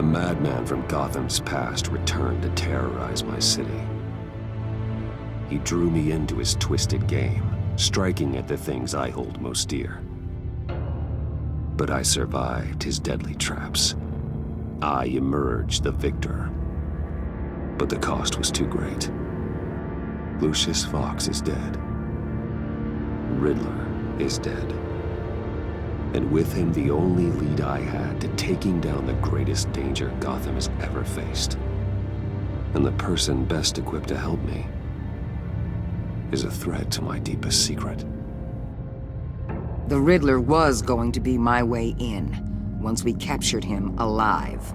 A madman from Gotham's past returned to terrorize my city. He drew me into his twisted game, striking at the things I hold most dear. But I survived his deadly traps. I emerged the victor. But the cost was too great. Lucius Fox is dead. Riddler is dead. And with him, the only lead I had to taking down the greatest danger Gotham has ever faced. And the person best equipped to help me is a threat to my deepest secret. The Riddler was going to be my way in, once we captured him alive.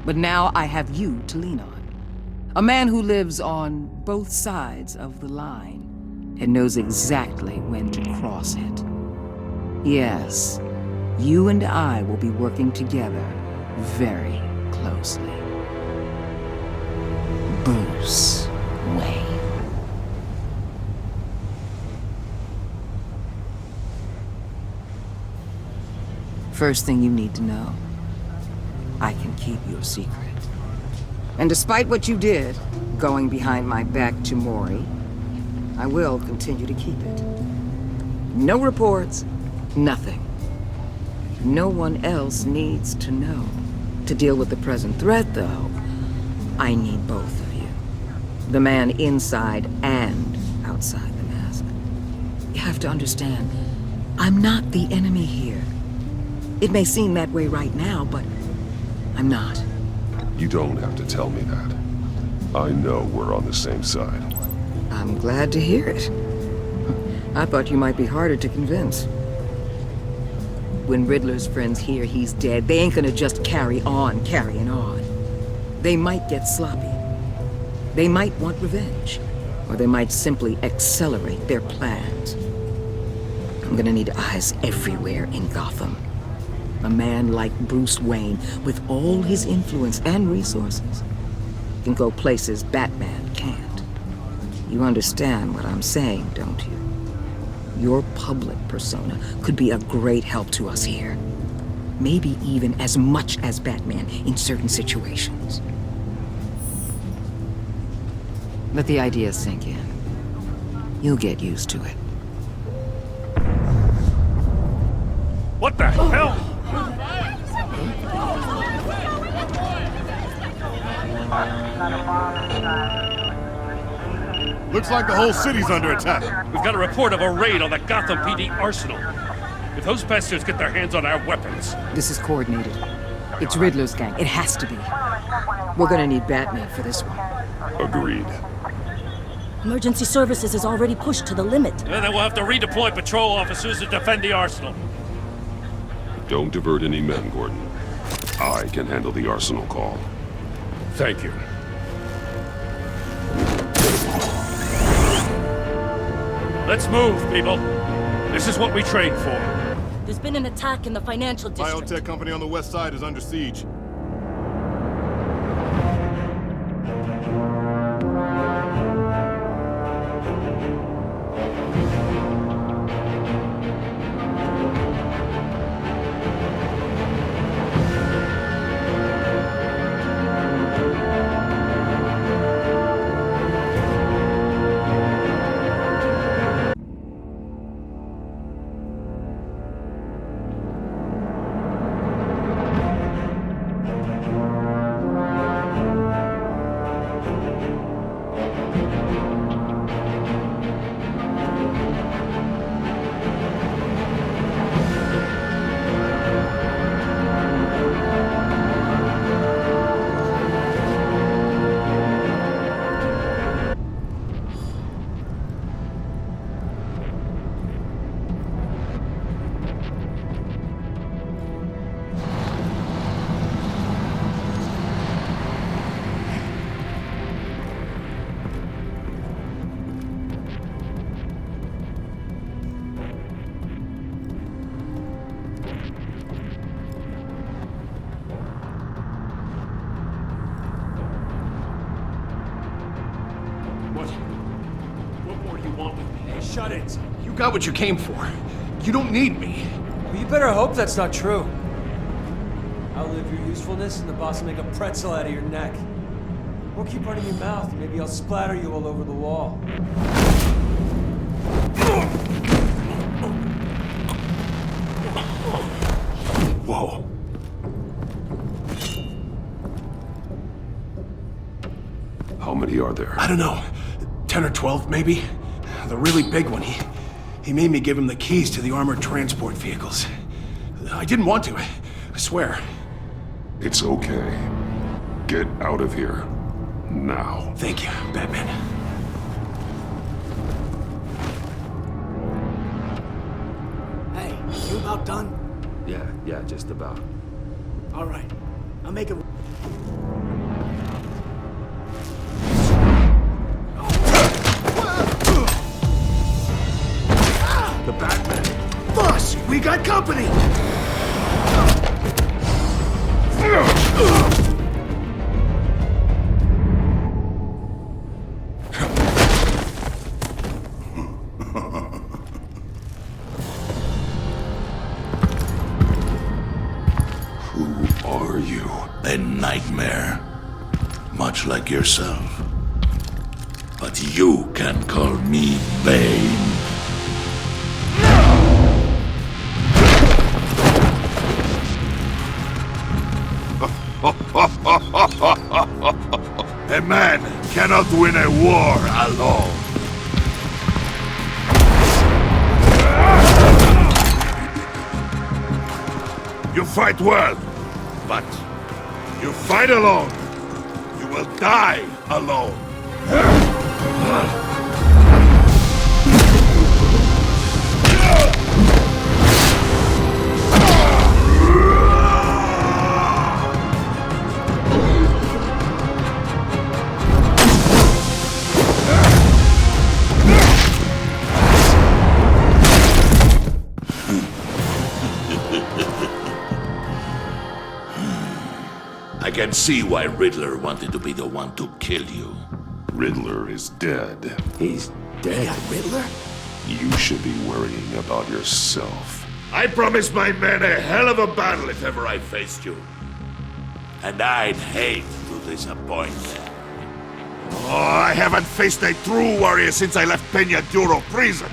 But now I have you to lean on. A man who lives on both sides of the line and knows exactly when to cross it. Yes, you and I will be working together very closely. Bruce Wayne. First thing you need to know, I can keep your secret. And despite what you did, going behind my back to Mori, I will continue to keep it. No reports, nothing. No one else needs to know. To deal with the present threat, though, I need both of you. The man inside and outside the mask. You have to understand, I'm not the enemy here. It may seem that way right now, but I'm not. You don't have to tell me that. I know we're on the same side. I'm glad to hear it. I thought you might be harder to convince. When Riddler's friends hear he's dead, they ain't gonna just carry on carrying on. They might get sloppy. They might want revenge. Or they might simply accelerate their plans. I'm gonna need eyes everywhere in Gotham. A man like Bruce Wayne, with all his influence and resources, can go places Batman can't. You understand what I'm saying, don't you? Your public persona could be a great help to us here. Maybe even as much as Batman in certain situations. Let the idea sink in. You'll get used to it. What the hell? Looks like the whole city's under attack. We've got a report of a raid on the Gotham PD arsenal. If those bastards get their hands on our weapons... This is coordinated. It's Riddler's gang. It has to be. We're gonna need Batman for this one. Agreed. Emergency services is already pushed to the limit. Then we'll have to redeploy patrol officers to defend the arsenal. Don't divert any men, Gordon. I can handle the arsenal call. Thank you. Let's move, people. This is what we trained for. There's been an attack in the financial district. Biotech company on the west side is under siege. Shut it. You got what you came for. You don't need me. Well, you better hope that's not true. Outlive your usefulness and the boss will make a pretzel out of your neck. Or keep running your mouth, maybe I'll splatter you all over the wall. Whoa. How many are there? I don't know. 10 or 12, maybe? The really big one, he made me give him the keys to the armored transport vehicles. I didn't want to, I swear. It's okay. Get out of here. Now. Thank you, Batman. Hey, you about done? Yeah, just about. All right. I'll make it... The Batman! Boss, we got company! Who are you? A nightmare, much like yourself. But you can call me Bane. A man cannot win a war alone. You fight well, but you fight alone. You will die alone. I can see why Riddler wanted to be the one to kill you. Riddler is dead. He's dead. Riddler? You should be worrying about yourself. I promised my men a hell of a battle if ever I faced you. And I'd hate to disappoint them. Oh, I haven't faced a true warrior since I left Peña Duro prison.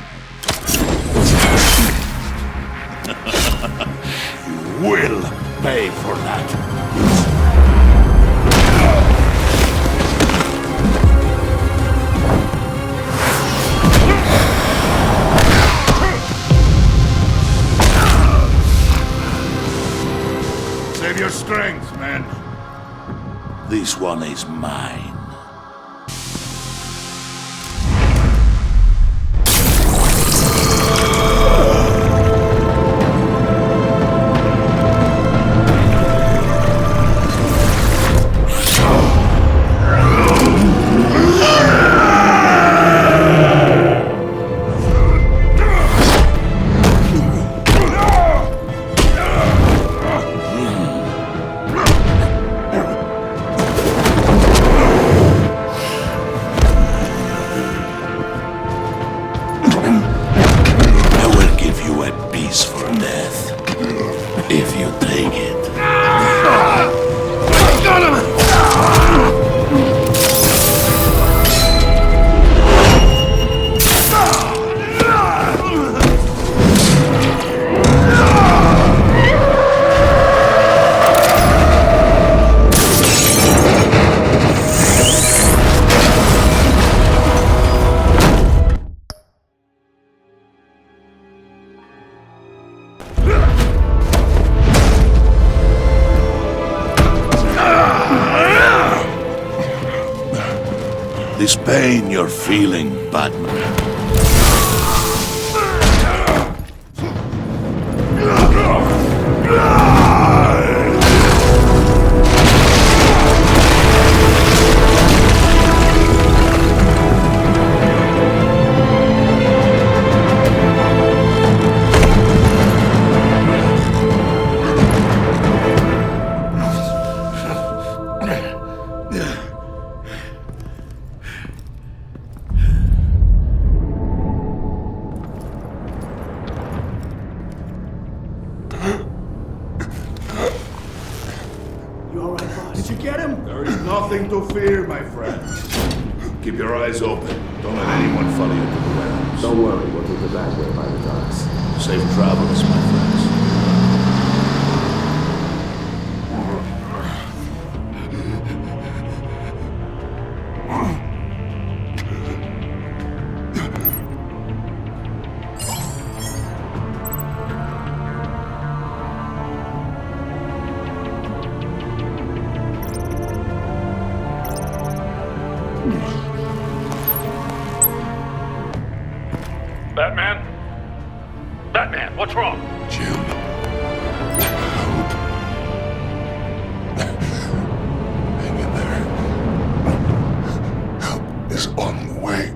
You will pay for that. Save your strength, man. This one is mine. This pain you're feeling, Batman. Did you get him? There is nothing to fear, my friend. Keep your eyes open. Don't let anyone follow you to the warehouse. Don't worry, we'll take the back way by the docks. Safe travels, my friends. Batman? Batman, what's wrong? Jim. Hang in there. Help is on the way.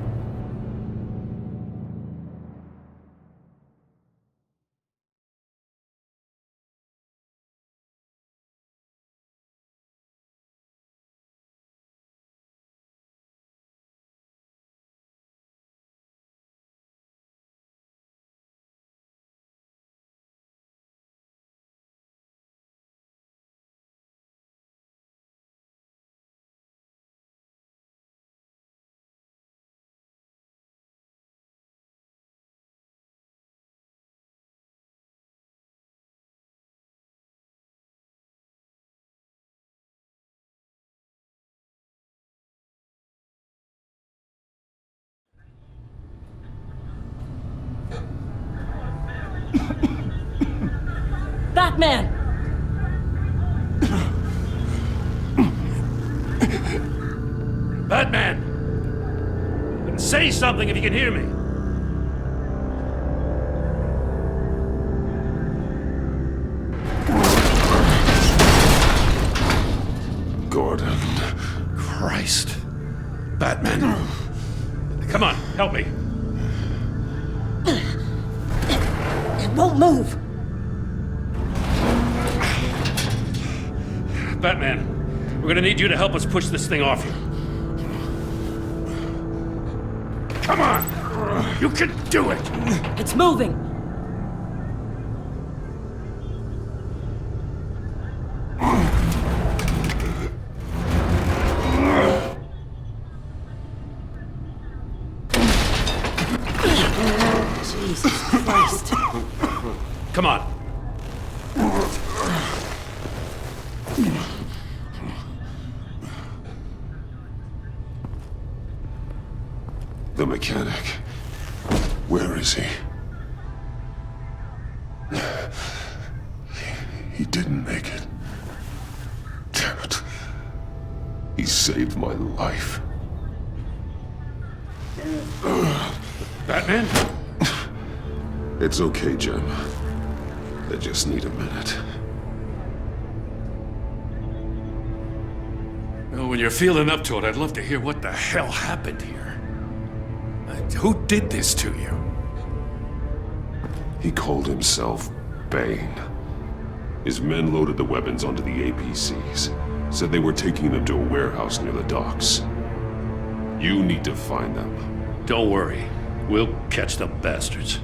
Batman! Batman! Say something if you can hear me. Gordon. Christ. Batman. Come on, help me. It won't move! Batman, we're gonna need you to help us push this thing off you. Come on! You can do it! It's moving! Jesus Christ. Come on. The mechanic. Where is he? He didn't make it. Damn it. He saved my life. Batman? It's okay, Jim. I just need a minute. Well, when you're feeling up to it, I'd love to hear what the hell happened here. Who did this to you? He called himself Bane. His men loaded the weapons onto the APCs. Said they were taking them to a warehouse near the docks. You need to find them. Don't worry. We'll catch the bastards.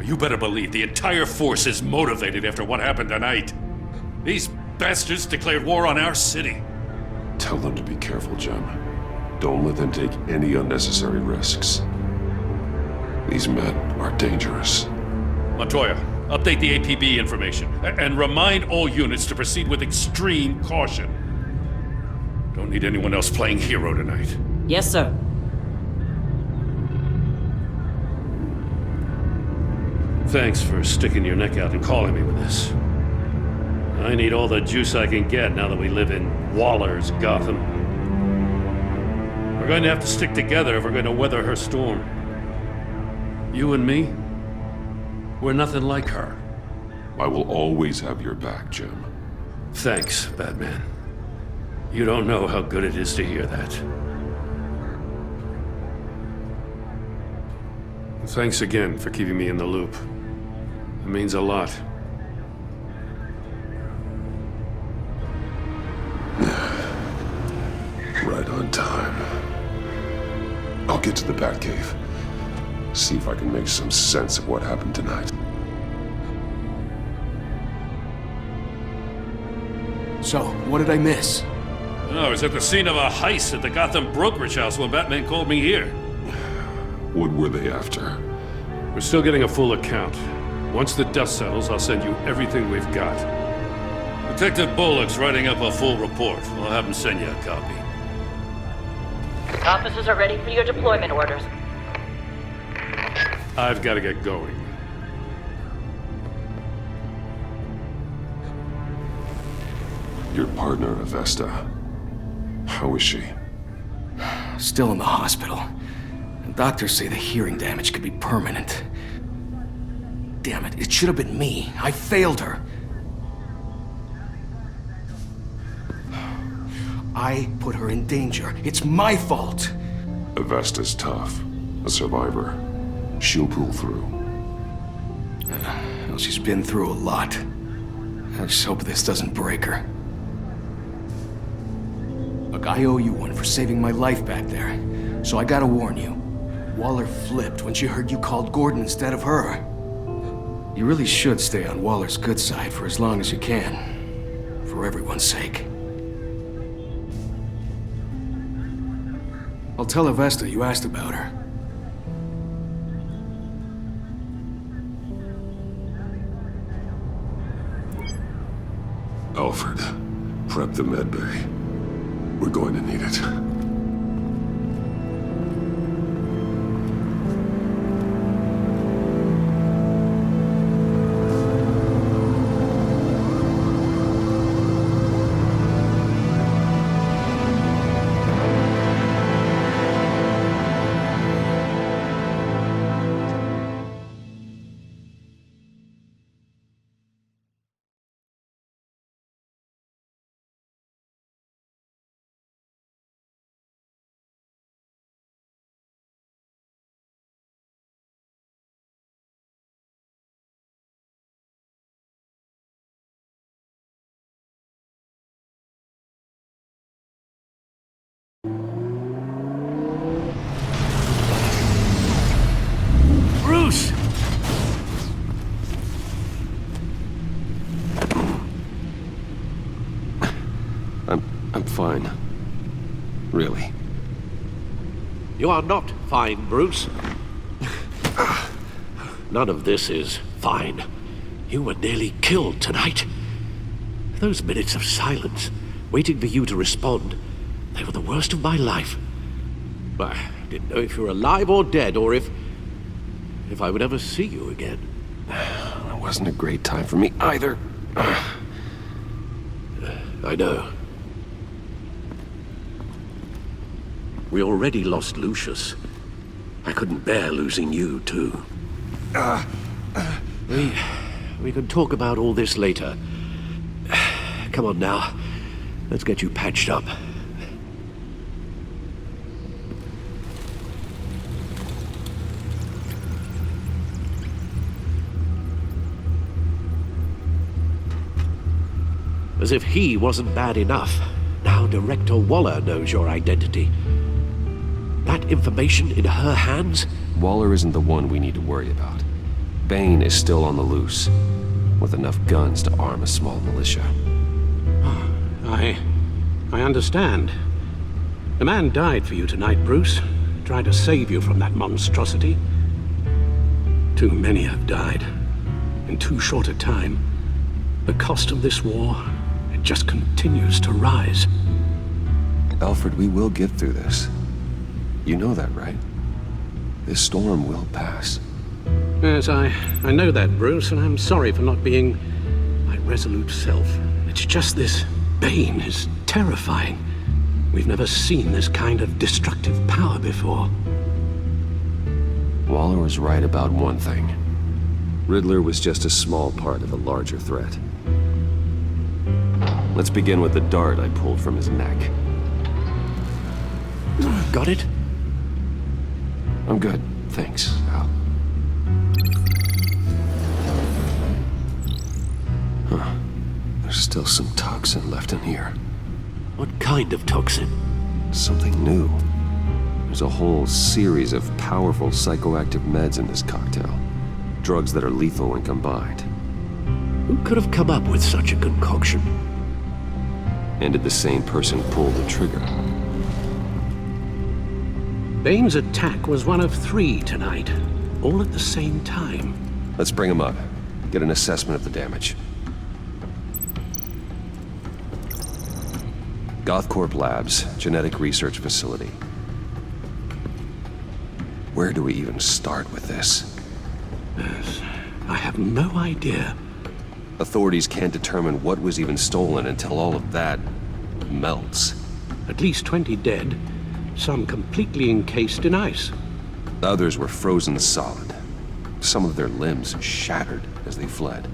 You better believe the entire force is motivated after what happened tonight. These bastards declared war on our city. Tell them to be careful, Jim. Don't let them take any unnecessary risks. These men are dangerous. Montoya, update the APB information and remind all units to proceed with extreme caution. Don't need anyone else playing hero tonight. Yes, sir. Thanks for sticking your neck out and calling me with this. I need all the juice I can get now that we live in Waller's Gotham. We're going to have to stick together if we're going to weather her storm. You and me, we're nothing like her. I will always have your back, Jim. Thanks, Batman. You don't know how good it is to hear that. Thanks again for keeping me in the loop. It means a lot. Right on time. I'll get to the Batcave. See if I can make some sense of what happened tonight. So, what did I miss? I was at the scene of a heist at the Gotham brokerage house when Batman called me here. What were they after? We're still getting a full account. Once the dust settles, I'll send you everything we've got. Detective Bullock's writing up a full report. I'll have him send you a copy. Officers are ready for your deployment orders. I've got to get going. Your partner, Avesta. How is she? Still in the hospital. Doctors say the hearing damage could be permanent. Damn it, it should have been me. I failed her. I put her in danger. It's my fault. Avesta's tough. A survivor. She'll pull through. Well, she's been through a lot. I just hope this doesn't break her. Look, I owe you one for saving my life back there. So I gotta warn you. Waller flipped when she heard you called Gordon instead of her. You really should stay on Waller's good side for as long as you can. For everyone's sake. I'll tell Avesta you asked about her. Alfred, prep the medbay. We're going to need it. Bruce! I'm fine. Really. You are not fine, Bruce. None of this is fine. You were nearly killed tonight. Those minutes of silence, waiting for you to respond, they were the worst of my life. I didn't know if you were alive or dead, or if I would ever see you again. It wasn't a great time for me either. I know. We already lost Lucius. I couldn't bear losing you, too. We can talk about all this later. Come on now. Let's get you patched up. As if he wasn't bad enough, now Director Waller knows your identity. That information in her hands? Waller isn't the one we need to worry about. Bane is still on the loose, with enough guns to arm a small militia. I understand. The man died for you tonight, Bruce. Tried to save you from that monstrosity. Too many have died. In too short a time. The cost of this war, it just continues to rise. Alfred, we will get through this. You know that, right? This storm will pass. Yes, I know that, Bruce, and I'm sorry for not being my resolute self. It's just this Bane is terrifying. We've never seen this kind of destructive power before. Waller was right about one thing. Riddler was just a small part of a larger threat. Let's begin with the dart I pulled from his neck. Got it? I'm good, thanks, Al. Huh. There's still some toxin left in here. What kind of toxin? Something new. There's a whole series of powerful psychoactive meds in this cocktail. Drugs that are lethal when combined. Who could have come up with such a concoction? And did the same person pull the trigger? Bane's attack was one of 3 tonight, all at the same time. Let's bring him up. Get an assessment of the damage. Gothcorp Labs, Genetic Research Facility. Where do we even start with this? Yes, I have no idea. Authorities can't determine what was even stolen until all of that melts. At least 20 dead, some completely encased in ice. Others were frozen solid. Some of their limbs shattered as they fled.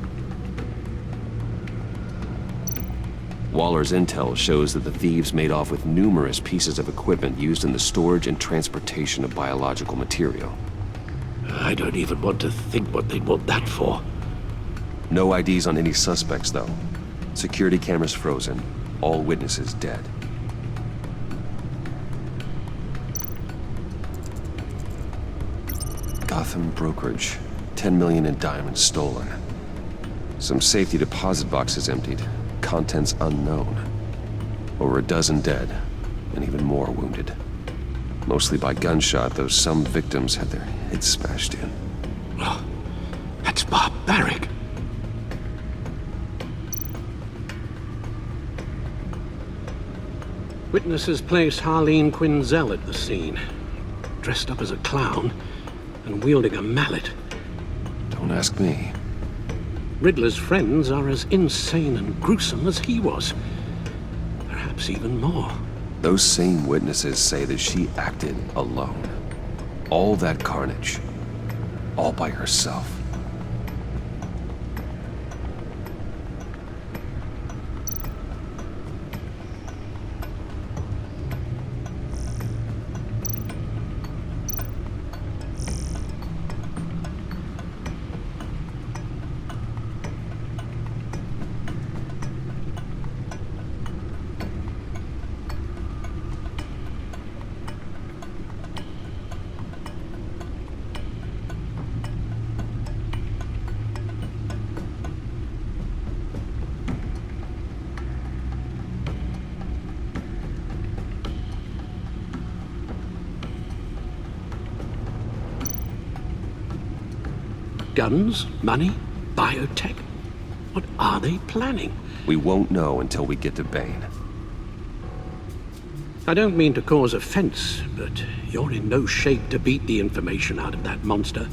Waller's intel shows that the thieves made off with numerous pieces of equipment used in the storage and transportation of biological material. I don't even want to think what they'd want that for. No IDs on any suspects, though. Security cameras frozen. All witnesses dead. Gotham brokerage. 10 million in diamonds stolen. Some safety deposit boxes emptied. Contents unknown. Over a dozen dead, and even more wounded. Mostly by gunshot, though some victims had their heads smashed in. Oh, that's barbaric. Witnesses place Harleen Quinzel at the scene, dressed up as a clown and wielding a mallet. Don't ask me. Riddler's friends are as insane and gruesome as he was. Perhaps even more. Those same witnesses say that she acted alone. All that carnage. All by herself. Guns, money, biotech. What are they planning? We won't know until we get to Bane. I don't mean to cause offense, but you're in no shape to beat the information out of that monster,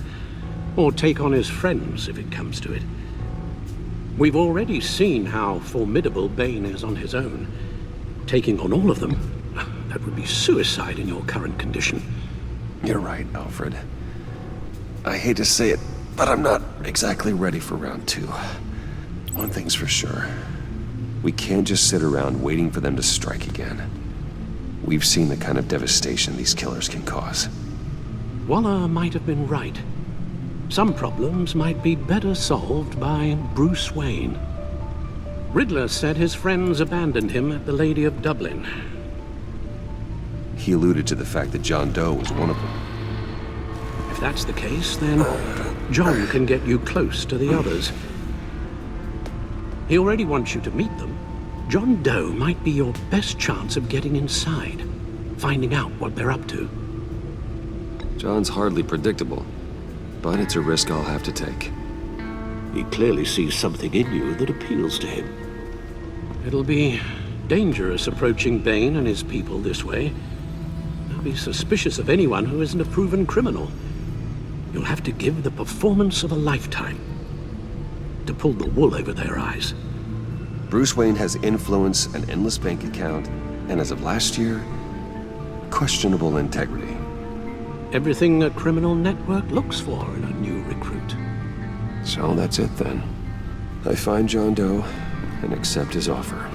or take on his friends if it comes to it. We've already seen how formidable Bane is on his own. Taking on all of them, that would be suicide in your current condition. You're right, Alfred. I hate to say it, but I'm not exactly ready for round 2. One thing's for sure. We can't just sit around waiting for them to strike again. We've seen the kind of devastation these killers can cause. Waller might have been right. Some problems might be better solved by Bruce Wayne. Riddler said his friends abandoned him at the Lady of Dublin. He alluded to the fact that John Doe was one of them. If that's the case, then John can get you close to the others. He already wants you to meet them. John Doe might be your best chance of getting inside, finding out what they're up to. John's hardly predictable, but it's a risk I'll have to take. He clearly sees something in you that appeals to him. It'll be dangerous approaching Bane and his people this way. They'll be suspicious of anyone who isn't a proven criminal. You'll have to give the performance of a lifetime to pull the wool over their eyes. Bruce Wayne has influence, an endless bank account, and as of last year, questionable integrity. Everything a criminal network looks for in a new recruit. So that's it then. I find John Doe and accept his offer.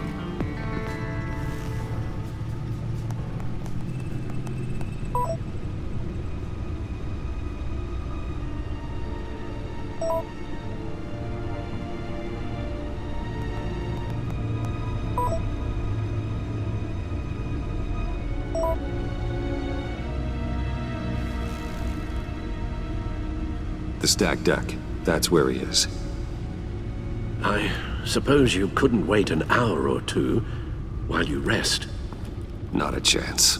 The stacked deck. That's where he is. I suppose you couldn't wait an hour or two. while you rest. Not a chance.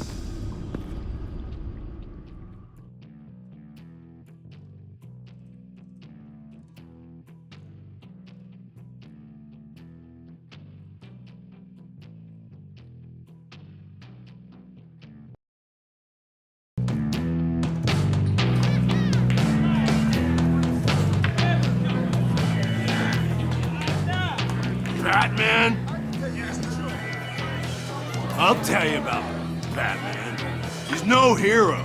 Batman? I'll tell you about Batman. He's no hero.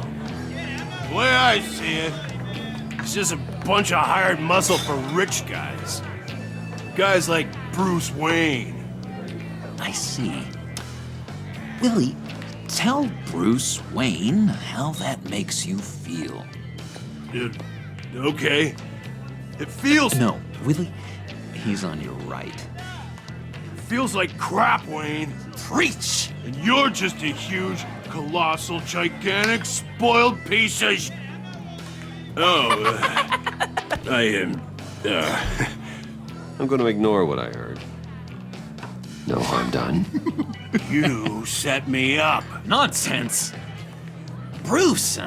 The way I see it, he's just a bunch of hired muscle for rich guys. Guys like Bruce Wayne. I see. Willie, tell Bruce Wayne how that makes you feel. Okay. It feels... No, Willie, he's on your right. Feels like crap, Wayne. Preach! And you're just a huge, colossal, gigantic, spoiled piece of I'm gonna ignore what I heard. No harm done. You set me up. Nonsense! Bruce!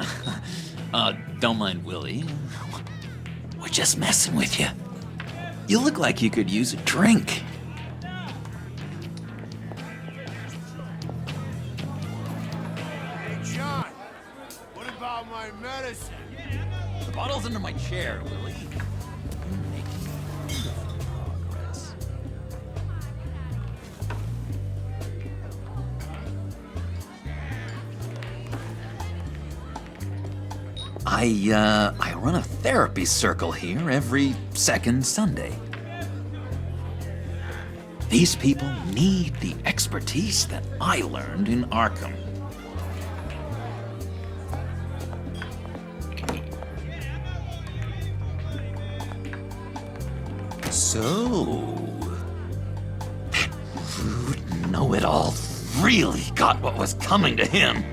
Don't mind Willie. We're just messing with you. You look like you could use a drink. Hey, John. What about my medicine? The bottle's under my chair, Willie. You're making beautiful progress. I run a therapy circle here every second Sunday. These people need the expertise that I learned in Arkham. So, that rude know-it-all really got what was coming to him.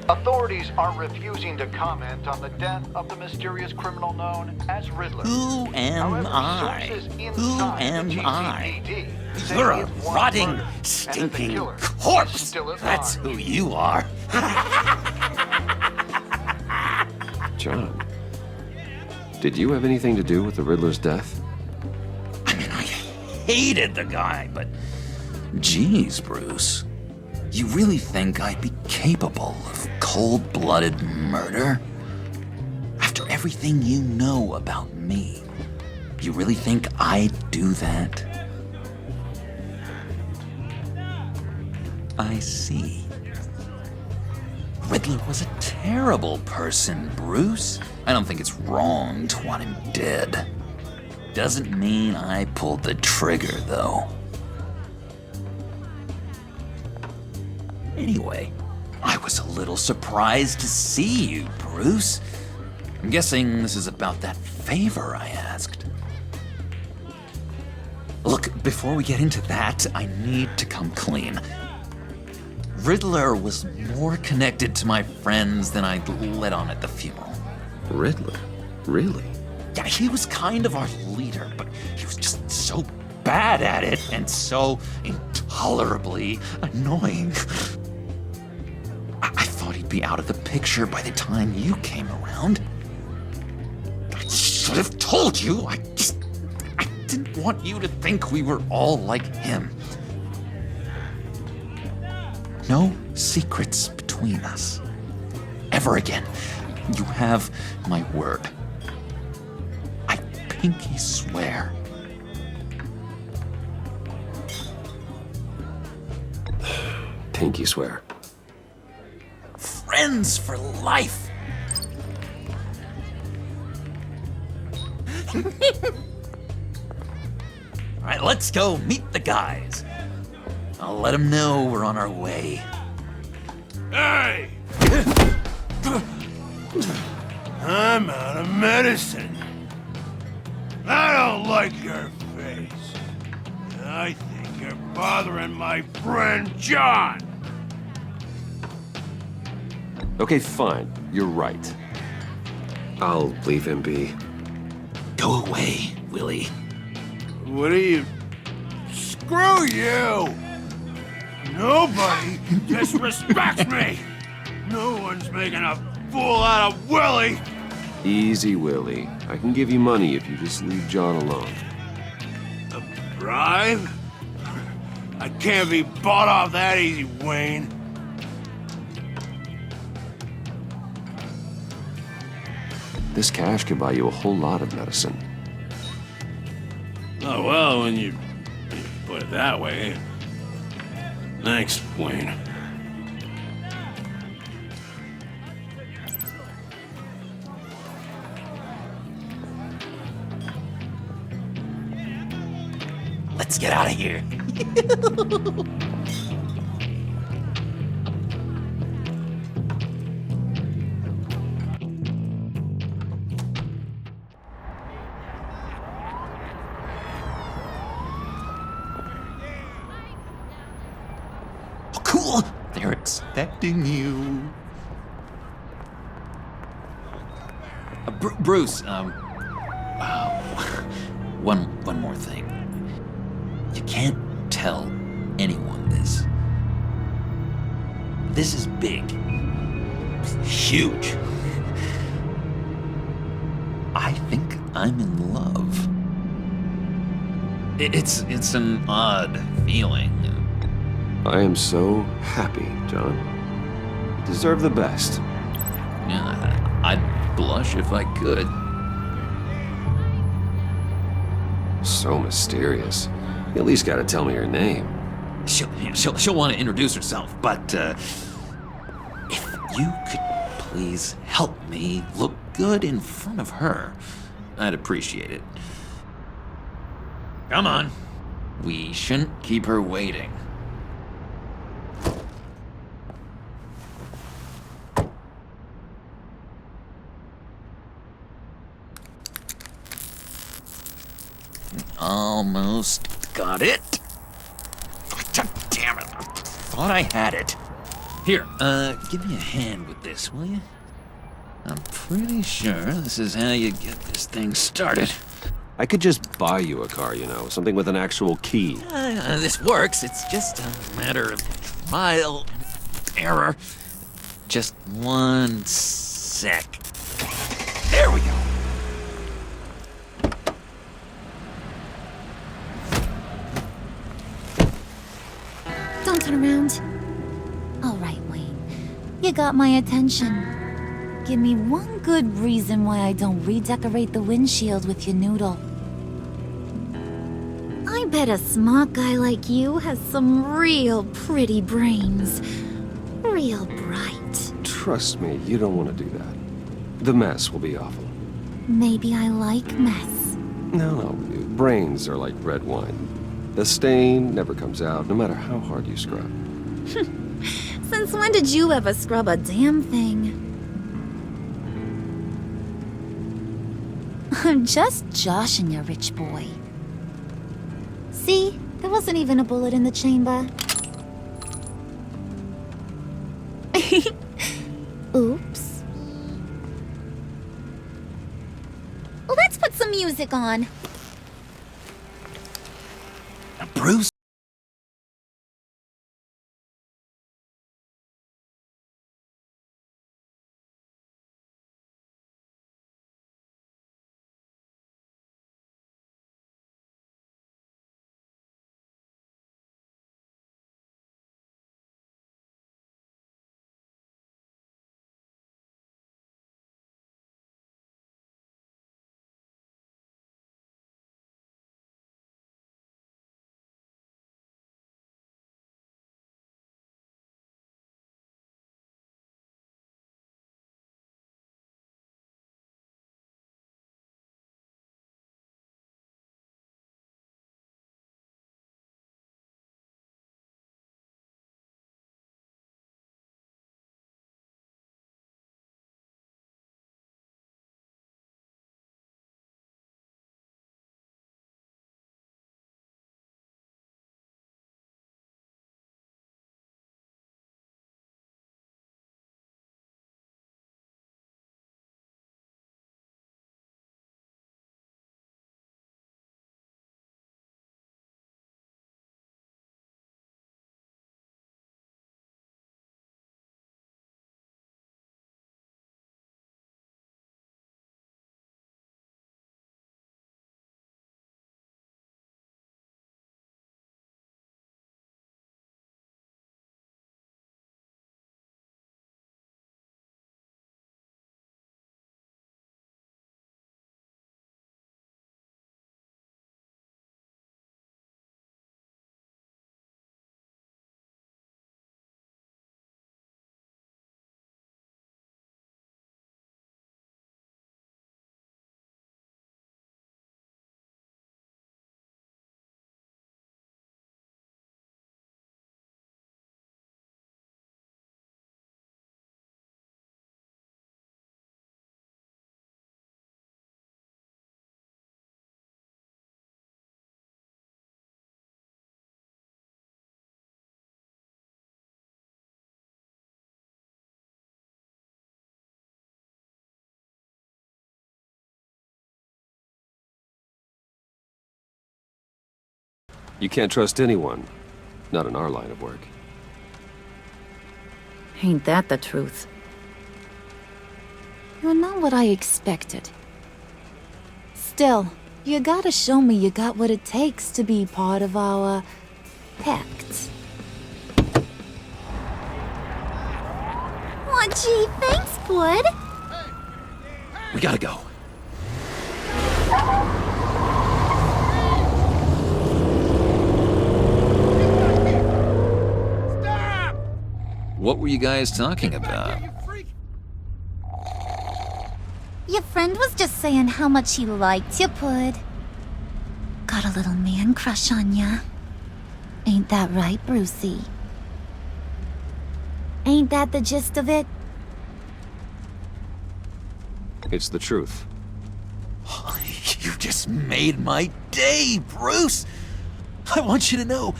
Authorities are refusing to comment on the death of the mysterious criminal known as Riddler. Who am However, I? sources Who inside am the I? GCPD say You're he a is one rotting, murder, and that the stinking killer is corpse. still at That's large. who you are. John, did you have anything to do with the Riddler's death? I mean, I hated the guy, but geez, Bruce. You really think I'd be capable of cold-blooded murder? After everything you know about me, you really think I'd do that? I see. Riddler was a terrible person, Bruce. I don't think it's wrong to want him dead. Doesn't mean I pulled the trigger, though. Anyway, I was a little surprised to see you, Bruce. I'm guessing this is about that favor I asked. Look, before we get into that, I need to come clean. Riddler was more connected to my friends than I'd let on at the funeral. Riddler? Really? Yeah, he was kind of our leader, but he was just so bad at it and so intolerably annoying. I thought he'd be out of the picture by the time you came around. I should have told you. I didn't want you to think we were all like him. No secrets between us. Ever again. You have my word. I pinky swear. Pinky swear. Friends for life. All right, let's go meet the guys. I'll let them know we're on our way. Hey! I'm out of medicine. I don't like your face. I think you're bothering my friend John. Okay, fine. You're right. I'll leave him be. Go away, Willie. What are you... Screw you! Nobody disrespects me! No one's making a fool out of Willie! Easy, Willie. I can give you money if you just leave John alone. A bribe? I can't be bought off that easy, Wayne. This cash could buy you a whole lot of medicine. Oh, well, when you put it that way. Thanks, Wayne. Let's get out of here. Oh, cool. They're expecting you. Bruce, one more thing. You can't tell anyone this. This is big. Huge. I think I'm in love. It's an odd feeling. I am so happy, John. You deserve the best. Yeah, I'd blush if I could. So mysterious. You at least gotta tell me her name. She'll want to introduce herself, but if you could please help me look good in front of her, I'd appreciate it. Come on. We shouldn't keep her waiting. Almost got it. God damn it. I thought I had it. Here, give me a hand with this, will you? I'm pretty sure this is how you get this thing started. I could just buy you a car, you know, something with an actual key. This works. It's just a matter of trial and error. Just one sec. There we go. Don't turn around. All right, Wayne. You got my attention. Give me one good reason why I don't redecorate the windshield with your noodle. I bet a smart guy like you has some real pretty brains. Real bright. Trust me, you don't want to do that. The mess will be awful. Maybe I like mess. No, brains are like red wine. The stain never comes out, no matter how hard you scrub. Since when did you ever scrub a damn thing? I'm just joshing you, rich boy. See? There wasn't even a bullet in the chamber. Oops. Let's put some music on. Bruce? You can't trust anyone. Not in our line of work. Ain't that the truth? You're not what I expected. Still, you gotta show me you got what it takes to be part of our pact. Aw, gee, thanks, bud. We gotta go. What were you guys talking about? Your friend was just saying how much he liked you, Pud. Got a little man crush on ya. Ain't that right, Brucey? Ain't that the gist of it? It's the truth. You just made my day, Bruce! I want you to know,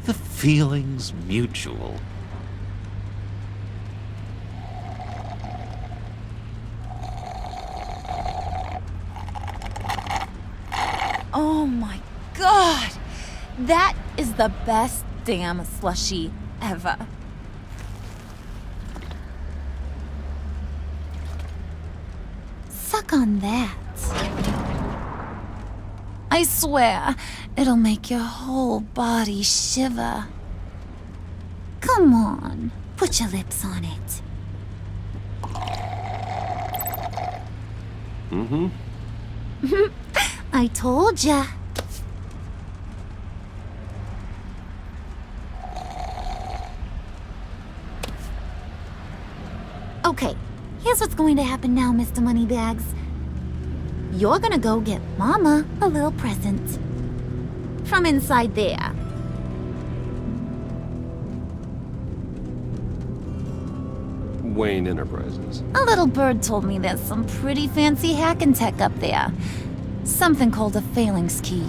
the feeling's mutual. Oh my god! That is the best damn slushie ever. Suck on that. I swear, it'll make your whole body shiver. Come on, put your lips on it. Mm-hmm. I told ya. Okay, here's what's going to happen now, Mr. Moneybags. You're gonna go get Mama a little present. From inside there. Wayne Enterprises. A little bird told me there's some pretty fancy hacking tech up there. Something called a phalanx key.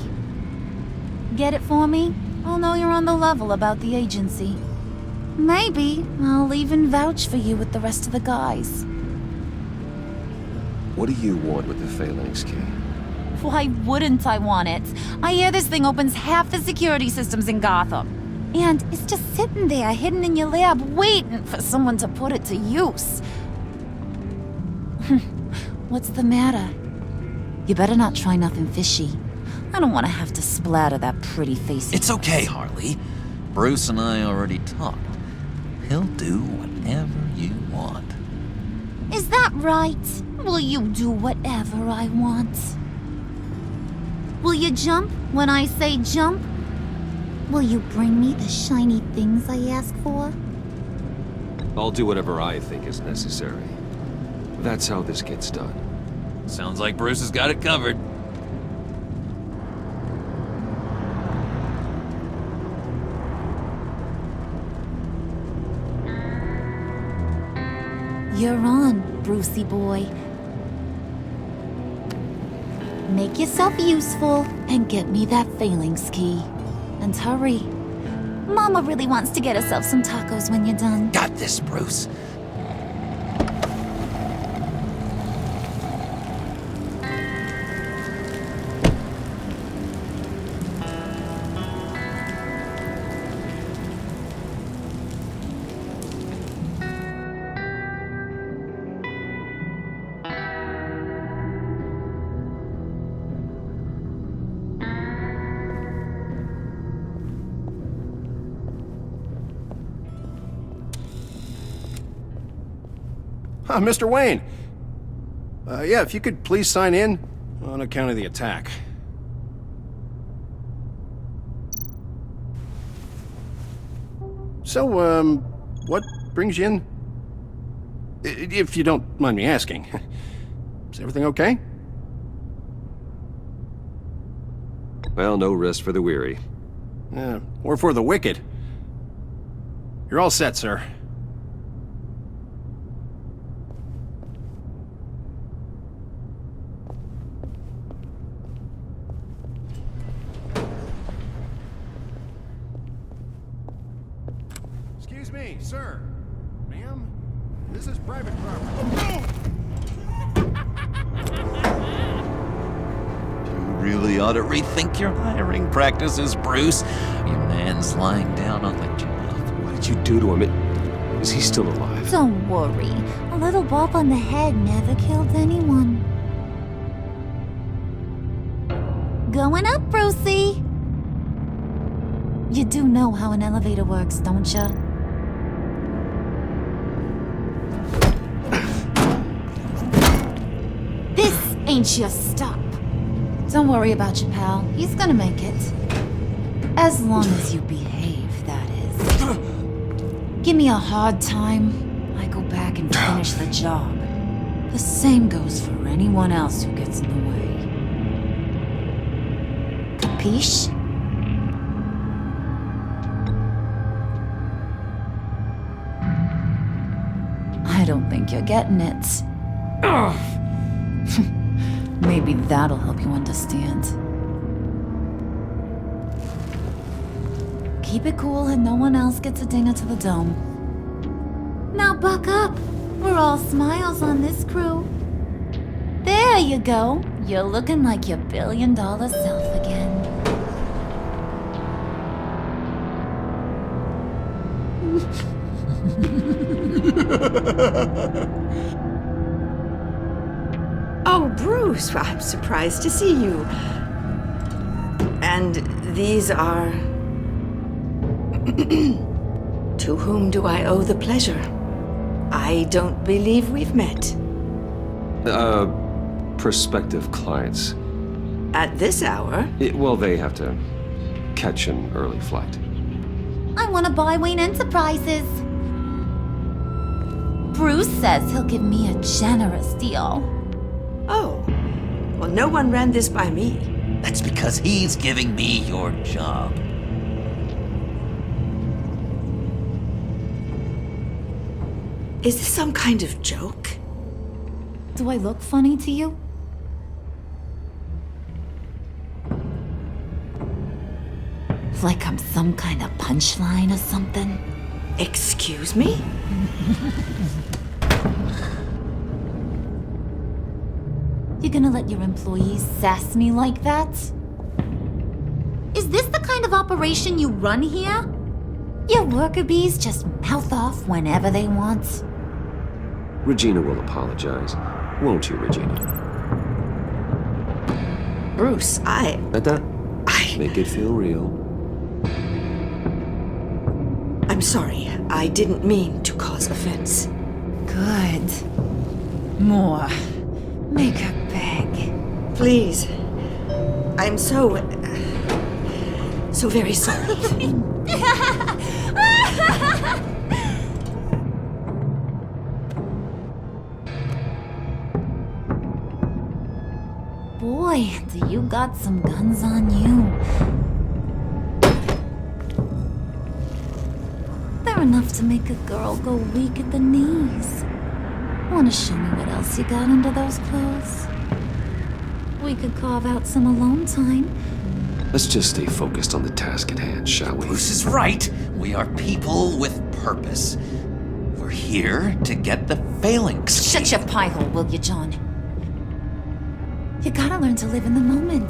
Get it for me? I'll know you're on the level about the agency. Maybe I'll even vouch for you with the rest of the guys. What do you want with the phalanx key? Why wouldn't I want it? I hear this thing opens half the security systems in Gotham. And it's just sitting there, hidden in your lab, waiting for someone to put it to use. What's the matter? You better not try nothing fishy. I don't want to have to splatter that pretty face. It's okay, Harley. Bruce and I already talked. He'll do whatever you want. Is that right? Will you do whatever I want? Will you jump when I say jump? Will you bring me the shiny things I ask for? I'll do whatever I think is necessary. That's how this gets done. Sounds like Bruce has got it covered. You're on, Brucey boy. Make yourself useful and get me that phalanx key. And hurry. Mama really wants to get herself some tacos when you're done. Got this, Bruce. Mr. Wayne. Yeah, if you could please sign in on account of the attack. So, what brings you in? If you don't mind me asking. Is everything okay? Well, no rest for the weary. Or for the wicked. You're all set, sir. Excuse me, sir. Ma'am, this is private property. You really really ought to rethink your hiring practices, Bruce. Your man's lying down on the job. What did you do to him? Is he still alive? Don't worry. A little bump on the head never killed anyone. Going up, Brucey! You do know how an elevator works, don't ya? This ain't your stop. Don't worry about your pal. He's gonna make it. As long as you behave, that is. Give me a hard time, I go back and finish the job. The same goes for anyone else who gets in the way. Capiche? I don't think you're getting it. Maybe that'll help you understand. Keep it cool and no one else gets a dinger to the dome. Now buck up. We're all smiles on this crew. There you go. You're looking like your billion-dollar self again. Oh, Bruce, I'm surprised to see you. And these are... To whom do I owe the pleasure? I don't believe we've met. Prospective clients. At this hour? Well, they have to catch an early flight. I want to buy Wayne Enterprises. Bruce says he'll give me a generous deal. Oh, well, no one ran this by me. That's because he's giving me your job. Is this some kind of joke? Do I look funny to you? Like I'm some kind of punchline or something? Excuse me? You gonna let your employees sass me like that? Is this the kind of operation you run here? Your worker bees just mouth off whenever they want. Regina will apologize. Won't you, Regina? Bruce, That make it feel real. I'm sorry. I didn't mean to cause offense. Good. More. Make her beg. Please. I'm so very sorry. Boy, do you got some guns on you. They're enough to make a girl go weak at the knees. Wanna show me what else you got under those clothes? We could carve out some alone time. Let's just stay focused on the task at hand, shall we? Bruce is right. We are people with purpose. We're here to get the phalanx. Shut your pie hole, will you, John? You gotta learn to live in the moment.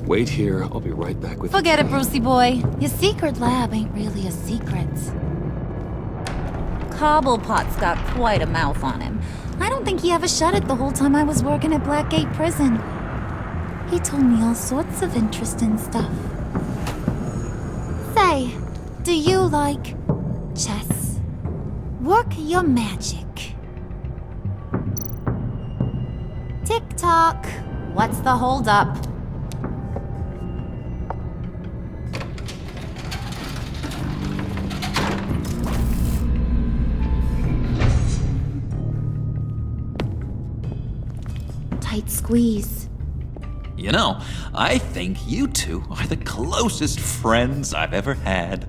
Wait here. I'll be right back with Forget it, Brucey boy. Your secret lab ain't really a secret. Cobblepot's got quite a mouth on him. I don't think he ever shut it the whole time I was working at Blackgate Prison. He told me all sorts of interesting stuff. Say, do you like chess? Work your magic. Tick-tock. What's the holdup? Tight squeeze. You know, I think you two are the closest friends I've ever had.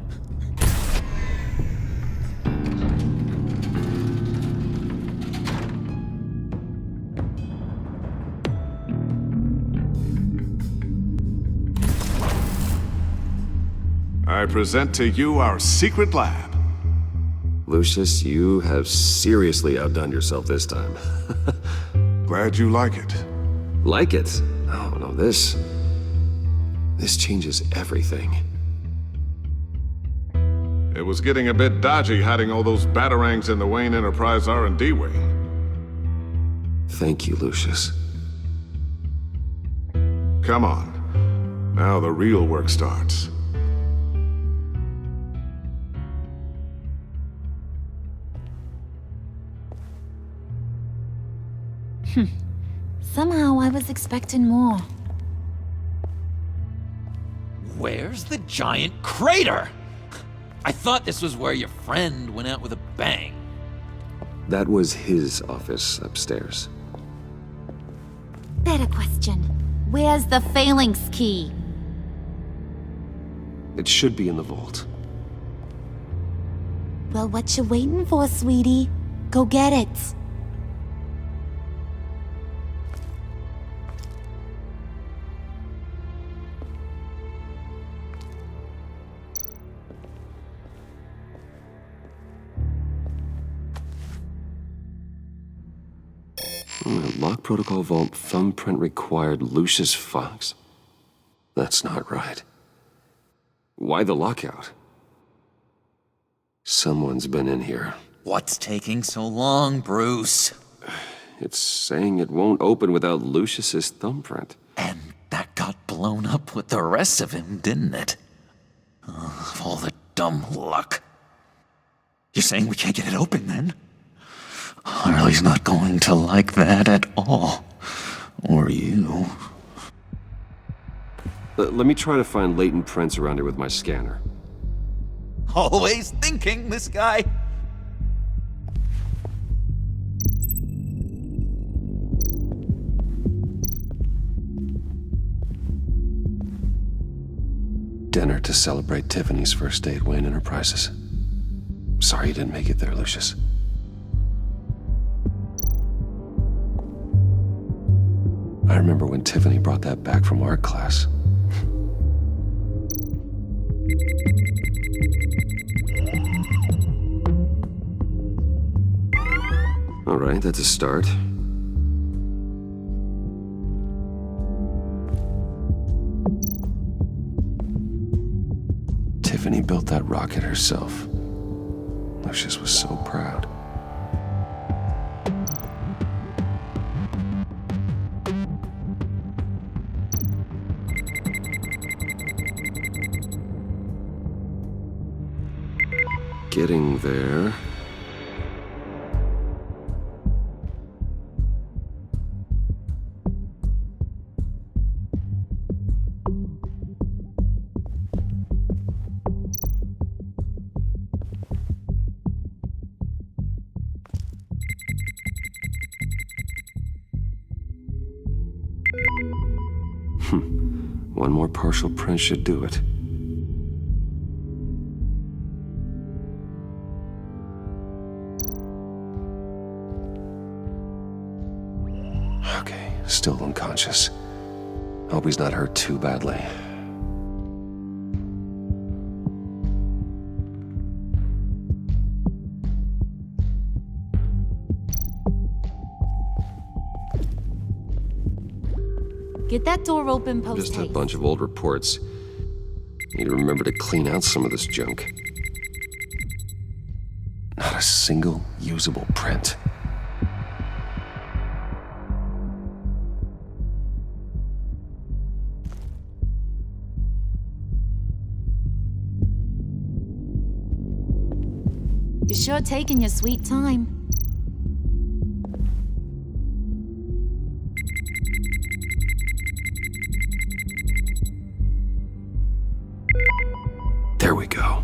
I present to you our secret lab. Lucius, you have seriously outdone yourself this time. Glad you like it. Like it? Oh, no, this changes everything. It was getting a bit dodgy hiding all those batarangs in the Wayne Enterprise R&D wing. Thank you, Lucius. Come on. Now the real work starts. Somehow I was expecting more. Where's the giant crater? I thought this was where your friend went out with a bang. That was his office upstairs. Better question. Where's the phalanx key? It should be in the vault. Well, what you waiting for, sweetie? Go get it. Lock protocol vault thumbprint required Lucius Fox. That's not right. Why the lockout? Someone's been in here. What's taking so long, Bruce? It's saying it won't open without Lucius's thumbprint. And that got blown up with the rest of him, didn't it? All the dumb luck. You're saying we can't get it open, then? Harley's not going to like that at all. Or you. Let me try to find latent prints around here with my scanner. Always thinking, this guy. Dinner to celebrate Tiffany's first day at Wayne Enterprises. Sorry you didn't make it there, Lucius. I remember when Tiffany brought that back from art class. All right, that's a start. Tiffany built that rocket herself. Lucius was so proud. Getting there. One more partial print should do it. Okay, still unconscious. Hope he's not hurt too badly. Get that door open post-haste. Just a bunch of old reports. Need to remember to clean out some of this junk. Not a single usable print. You're sure taking your sweet time. There we go.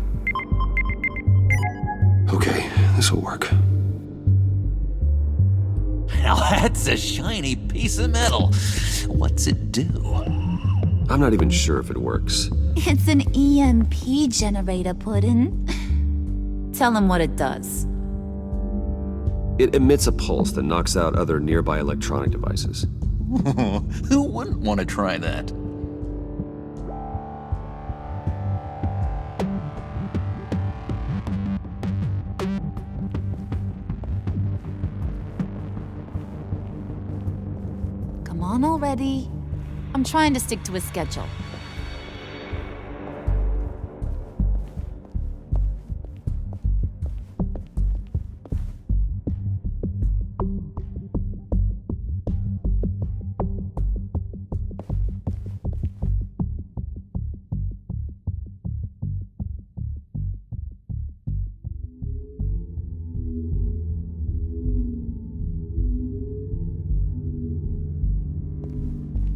Okay, this'll work. Now that's a shiny piece of metal. What's it do? I'm not even sure if it works. It's an EMP generator, Puddin'. Tell him what it does. It emits a pulse that knocks out other nearby electronic devices. Who wouldn't want to try that? on already. I'm trying to stick to a schedule.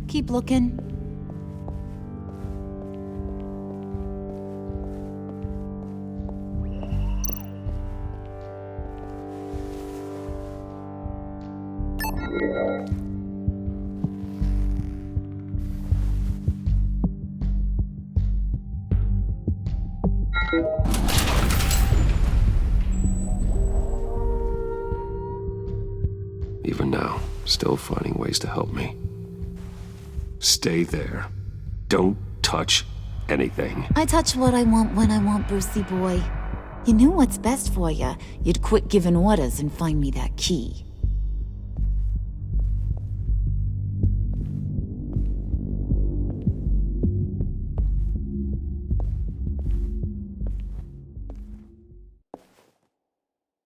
Keep looking. Even now, still finding ways to help me. Stay there. Don't touch anything. I touch what I want when I want, Brucey boy. You knew what's best for you. You'd quit giving orders and find me that key.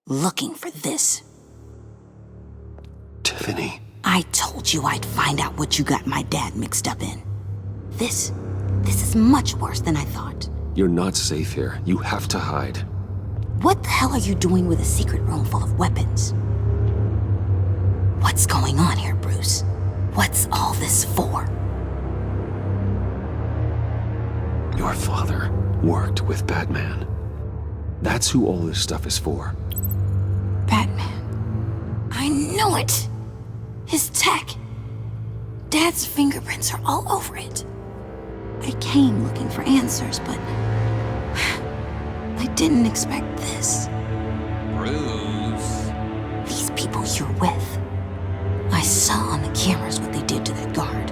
Looking for this. Tiffany. I told you I'd find out what you got my dad mixed up in. This is much worse than I thought. You're not safe here. You have to hide. What the hell are you doing with a secret room full of weapons? What's going on here, Bruce? What's all this for? Your father worked with Batman. That's who all this stuff is for. Batman. I knew it! His tech. Dad's fingerprints are all over it. I came looking for answers, but I didn't expect this. Bruce. These people you're with. I saw on the cameras what they did to that guard.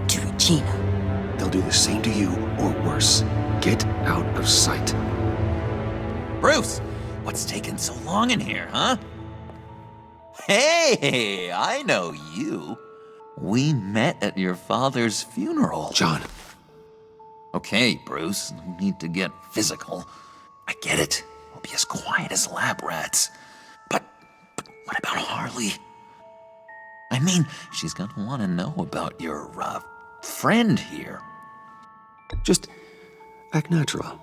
To Regina. They'll do the same to you, or worse. Get out of sight. Bruce, what's taking so long in here, huh? Hey, I know you. We met at your father's funeral. John. Okay, Bruce, no need to get physical. I get it. We'll be as quiet as lab rats. But what about Harley? I mean, she's gonna want to know about your, friend here. Just act natural.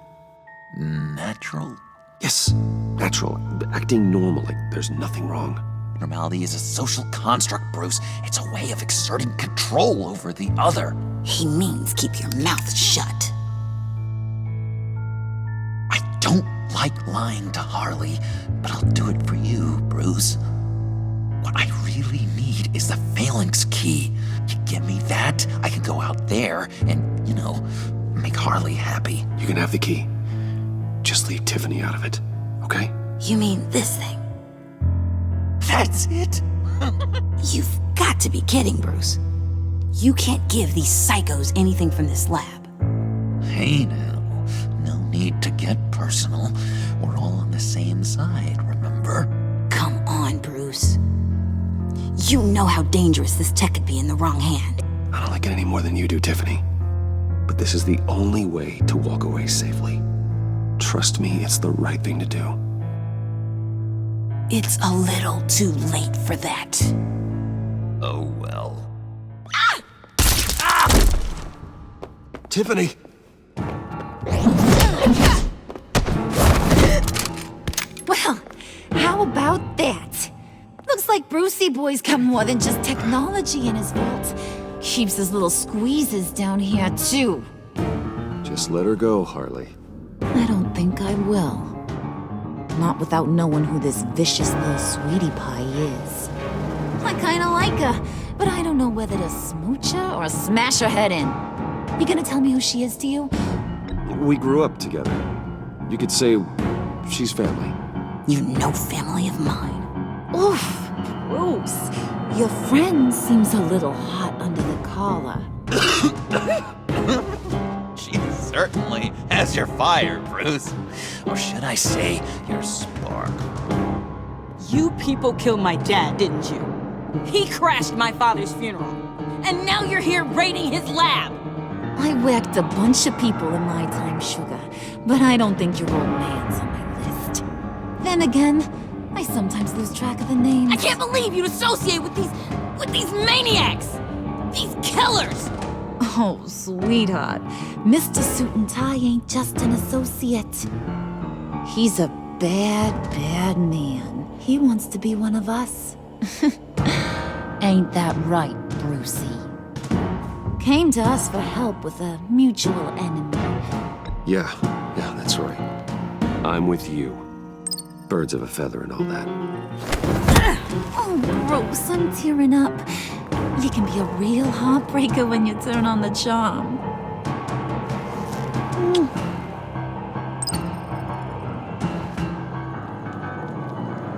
Natural? Yes, natural. Acting normal, like there's nothing wrong. Normality is a social construct, Bruce. It's a way of exerting control over the other. He means keep your mouth shut. I don't like lying to Harley, but I'll do it for you, Bruce. What I really need is the phalanx key. You give me that, I can go out there and, make Harley happy. You can have the key. Just leave Tiffany out of it, okay? You mean this thing? That's it? You've got to be kidding, Bruce. You can't give these psychos anything from this lab. Hey now, no need to get personal. We're all on the same side, remember? Come on, Bruce. You know how dangerous this tech could be in the wrong hand. I don't like it any more than you do, Tiffany. But this is the only way to walk away safely. Trust me, it's the right thing to do. It's a little too late for that. Oh well. Ah! Ah! Tiffany! Well, how about that? Looks like Brucey boy's got more than just technology in his vault. Keeps his little squeezes down here, too. Just let her go, Harley. I don't think I will. Not without knowing who this vicious little sweetie pie is. I kinda like her, but I don't know whether to smooch her or smash her head in. You gonna tell me who she is to you? We grew up together. You could say she's family. You're no family of mine. Oof, Bruce. Your friend seems a little hot under the collar. She certainly has your fire, Bruce. Or should I say, your spark. You people killed my dad, didn't you? He crashed my father's funeral. and now you're here raiding his lab! I whacked a bunch of people in my time, Sugar, but I don't think your old man's on my list. Then again, I sometimes lose track of the names. I can't believe you'd associate with these maniacs! These killers! Oh, sweetheart. Mr. Suit and Tie ain't just an associate. He's a bad, bad man. He wants to be one of us. Ain't that right, Brucey? Came to us for help with a mutual enemy. Yeah, that's right. I'm with you. Birds of a feather and all that. Oh, Bruce, I'm tearing up. You can be a real heartbreaker when you turn on the charm.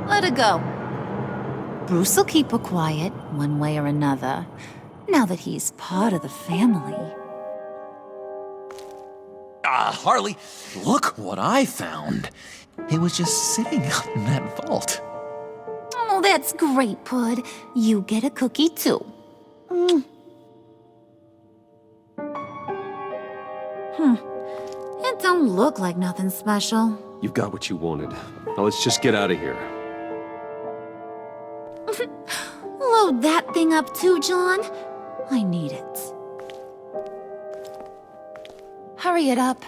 Let her go. Bruce will keep her quiet, one way or another, now that he's part of the family. Harley, look what I found. It was just sitting up in that vault. Oh, that's great, Pud. You get a cookie, too. It don't look like nothing special. You've got what you wanted. Now let's just get out of here. Load that thing up too, John. I need it. Hurry it up.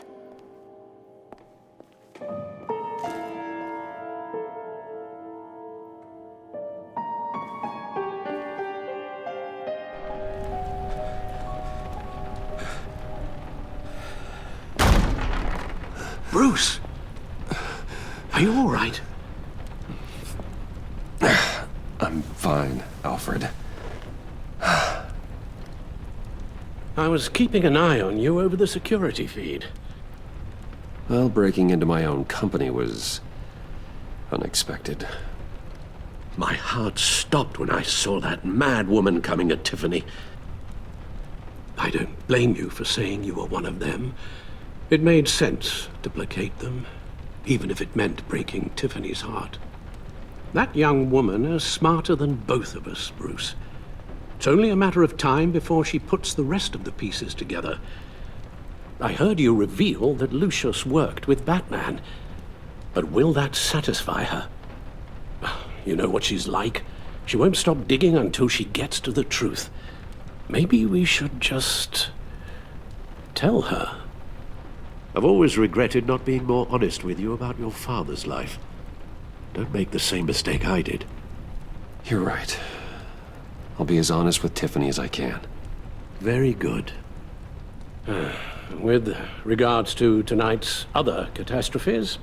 Bruce! Are you all right? I'm fine, Alfred. I was keeping an eye on you over the security feed. Well, breaking into my own company was unexpected. My heart stopped when I saw that mad woman coming at Tiffany. I don't blame you for saying you were one of them. It made sense to placate them, even if it meant breaking Tiffany's heart. That young woman is smarter than both of us, Bruce. It's only a matter of time before she puts the rest of the pieces together. I heard you reveal that Lucius worked with Batman. But will that satisfy her? You know what she's like. She won't stop digging until she gets to the truth. Maybe we should just tell her. I've always regretted not being more honest with you about your father's life. Don't make the same mistake I did. You're right. I'll be as honest with Tiffany as I can. Very good. With regards to tonight's other catastrophes?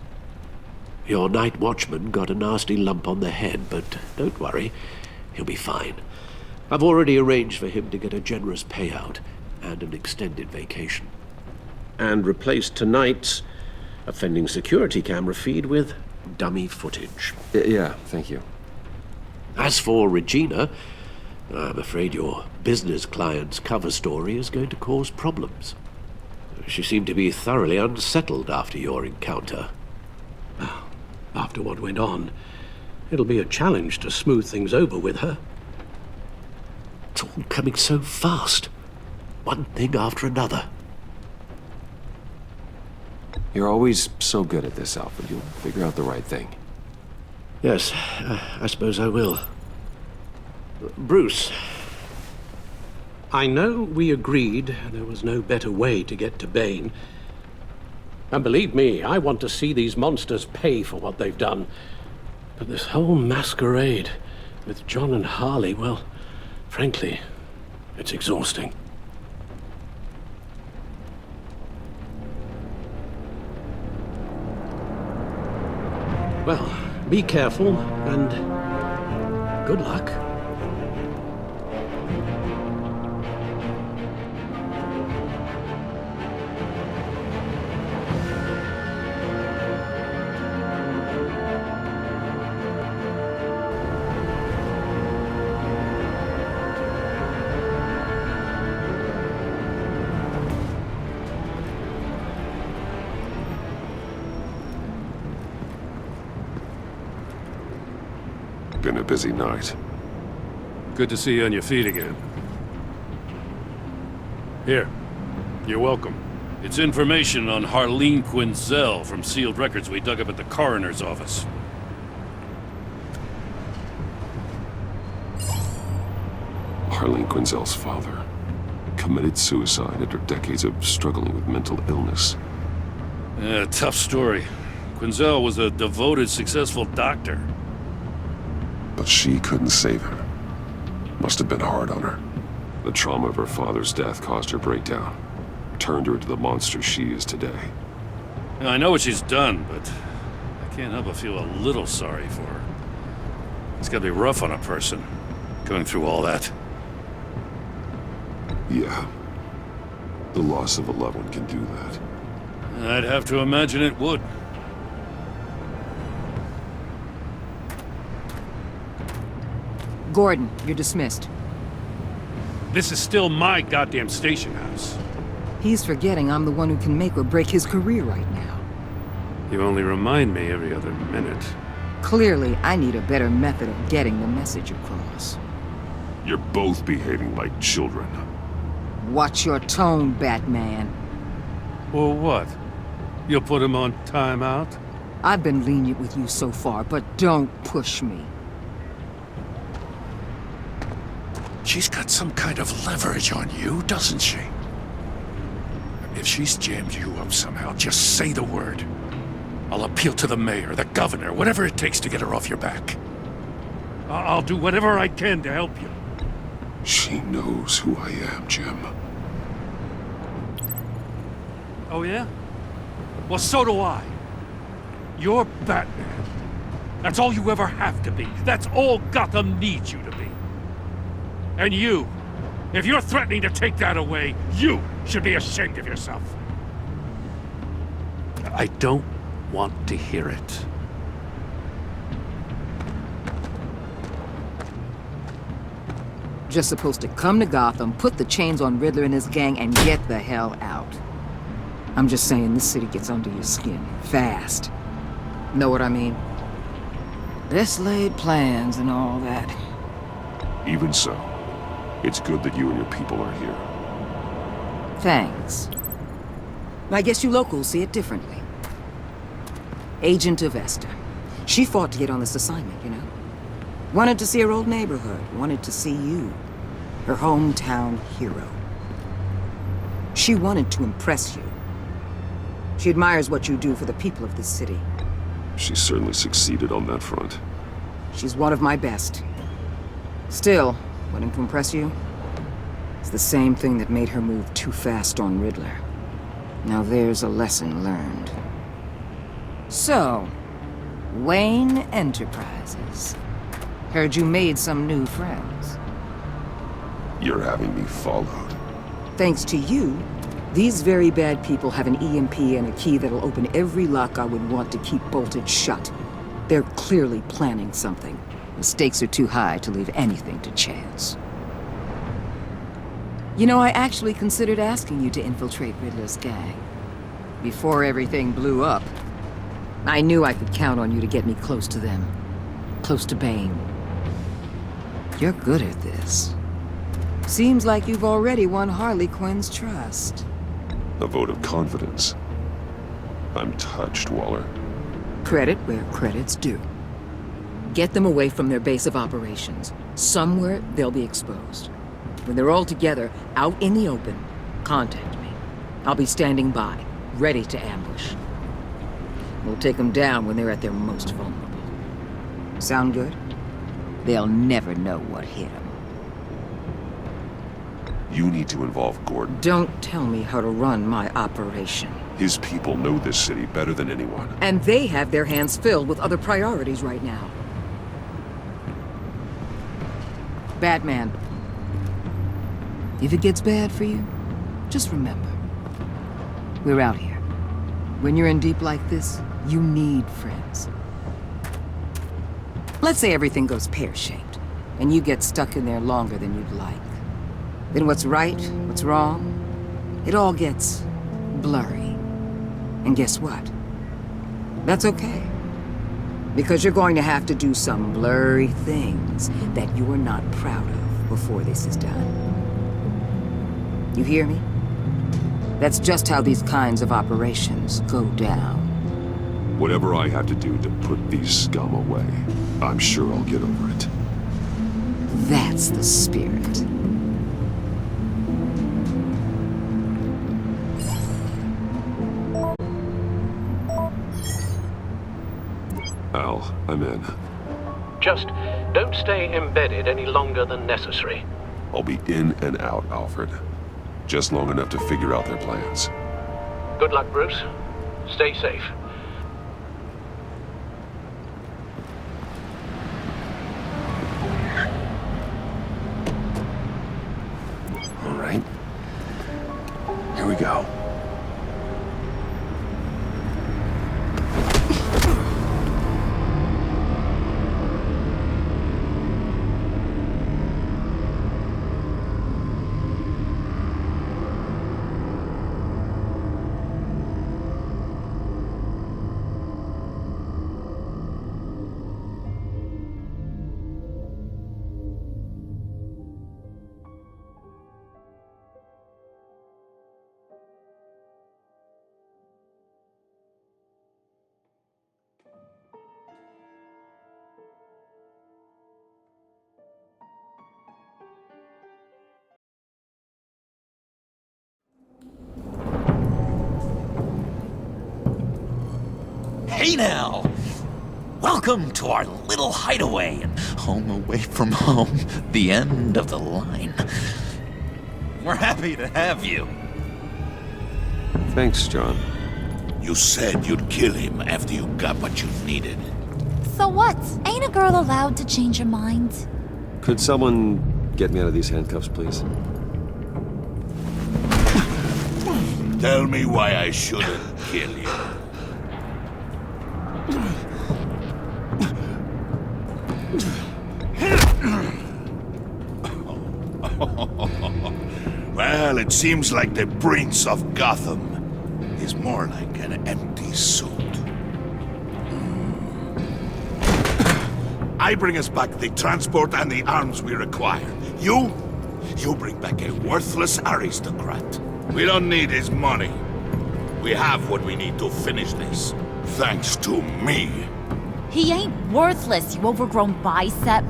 Your night watchman got a nasty lump on the head, but don't worry. He'll be fine. I've already arranged for him to get a generous payout and an extended vacation. And replaced tonight's offending security camera feed with dummy footage. Yeah, thank you. As for Regina, I'm afraid your business client's cover story is going to cause problems. She seemed to be thoroughly unsettled after your encounter. Well, after what went on, it'll be a challenge to smooth things over with her. It's all coming so fast. One thing after another. You're always so good at this, Alfred. You'll figure out the right thing. Yes, I suppose I will. Bruce. I know we agreed there was no better way to get to Bane. And believe me, I want to see these monsters pay for what they've done. But this whole masquerade with John and Harley, well, frankly, it's exhausting. Well, be careful, and good luck. Been a busy night. Good to see you on your feet again. Here. You're welcome. It's information on Harleen Quinzel from sealed records we dug up at the coroner's office. Harleen Quinzel's father committed suicide after decades of struggling with mental illness. Yeah, tough story. Quinzel was a devoted, successful doctor. But she couldn't save her. Must have been hard on her. The trauma of her father's death caused her breakdown. Turned her into the monster she is today. Now, I know what she's done, but I can't help but feel a little sorry for her. It's gotta be rough on a person, going through all that. Yeah. The loss of a loved one can do that. I'd have to imagine it would. Gordon, you're dismissed. This is still my goddamn station house. He's forgetting I'm the one who can make or break his career right now. You only remind me every other minute. Clearly, I need a better method of getting the message across. You're both behaving like children. Watch your tone, Batman. Well, what? You'll put him on timeout? I've been lenient with you so far, but don't push me. She's got some kind of leverage on you, doesn't she? If she's jammed you up somehow, just say the word. I'll appeal to the mayor, the governor, whatever it takes to get her off your back. I'll do whatever I can to help you. She knows who I am, Jim. Oh, yeah? Well, so do I. You're Batman. That's all you ever have to be. That's all Gotham needs you to be. And you, if you're threatening to take that away, you should be ashamed of yourself. I don't want to hear it. Just supposed to come to Gotham, put the chains on Riddler and his gang, and get the hell out. I'm just saying, this city gets under your skin. Fast. Know what I mean? Best laid plans and all that. Even so, it's good that you and your people are here. Thanks. I guess you locals see it differently. Agent Avesta. She fought to get on this assignment, you know? Wanted to see her old neighborhood. Wanted to see you. Her hometown hero. She wanted to impress you. She admires what you do for the people of this city. She certainly succeeded on that front. She's one of my best. Still, wanting to impress you? It's the same thing that made her move too fast on Riddler. Now there's a lesson learned. So, Wayne Enterprises. Heard you made some new friends. You're having me followed. Thanks to you, these very bad people have an EMP and a key that'll open every lock I would want to keep bolted shut. They're clearly planning something. The stakes are too high to leave anything to chance. You know, I actually considered asking you to infiltrate Riddler's gang. Before everything blew up, I knew I could count on you to get me close to them. Close to Bane. You're good at this. Seems like you've already won Harley Quinn's trust. A vote of confidence. I'm touched, Waller. Credit where credit's due. Get them away from their base of operations. Somewhere they'll be exposed. When they're all together, out in the open, contact me. I'll be standing by, ready to ambush. We'll take them down when they're at their most vulnerable. Sound good? They'll never know what hit them. You need to involve Gordon. Don't tell me how to run my operation. His people know this city better than anyone. And they have their hands filled with other priorities right now. Batman. If it gets bad for you, just remember. We're out here. When you're in deep like this, you need friends. Let's say everything goes pear-shaped, and you get stuck in there longer than you'd like. Then what's right, what's wrong, it all gets blurry. And guess what? That's okay. Because you're going to have to do some blurry things that you're not proud of before this is done. You hear me? That's just how these kinds of operations go down. Whatever I have to do to put these scum away, I'm sure I'll get over it. That's the spirit. Al, I'm in. Just don't stay embedded any longer than necessary. I'll be in and out, Alfred. Just long enough to figure out their plans. Good luck, Bruce. Stay safe. All right. Here we go. Hey now! Welcome to our little hideaway and home away from home, the end of the line. We're happy to have you. Thanks, John. You said you'd kill him after you got what you needed. So what? Ain't a girl allowed to change her mind? Could someone get me out of these handcuffs, please? Tell me why I shouldn't kill you. Well, it seems like the Prince of Gotham is more like an empty suit. I bring us back the transport and the arms we require. You bring back a worthless aristocrat. We don't need his money. We have what we need to finish this. Thanks to me. He ain't worthless, you overgrown bicep.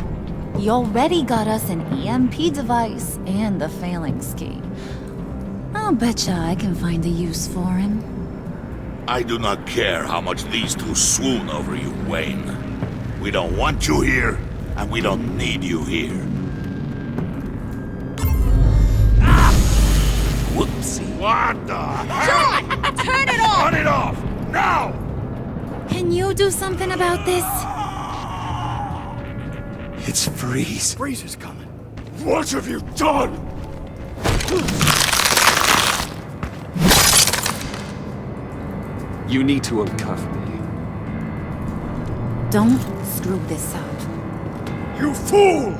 He already got us an EMP device and the phalanx key. I'll betcha I can find a use for him. I do not care how much these two swoon over you, Wayne. We don't want you here, and we don't need you here. Ah! Whoopsie. What the heck? John! Turn it off! Turn it off! Now! Can you do something about this? It's Freeze. Freeze is coming. What have you done? You need to uncuff me. Don't screw this up. You fool!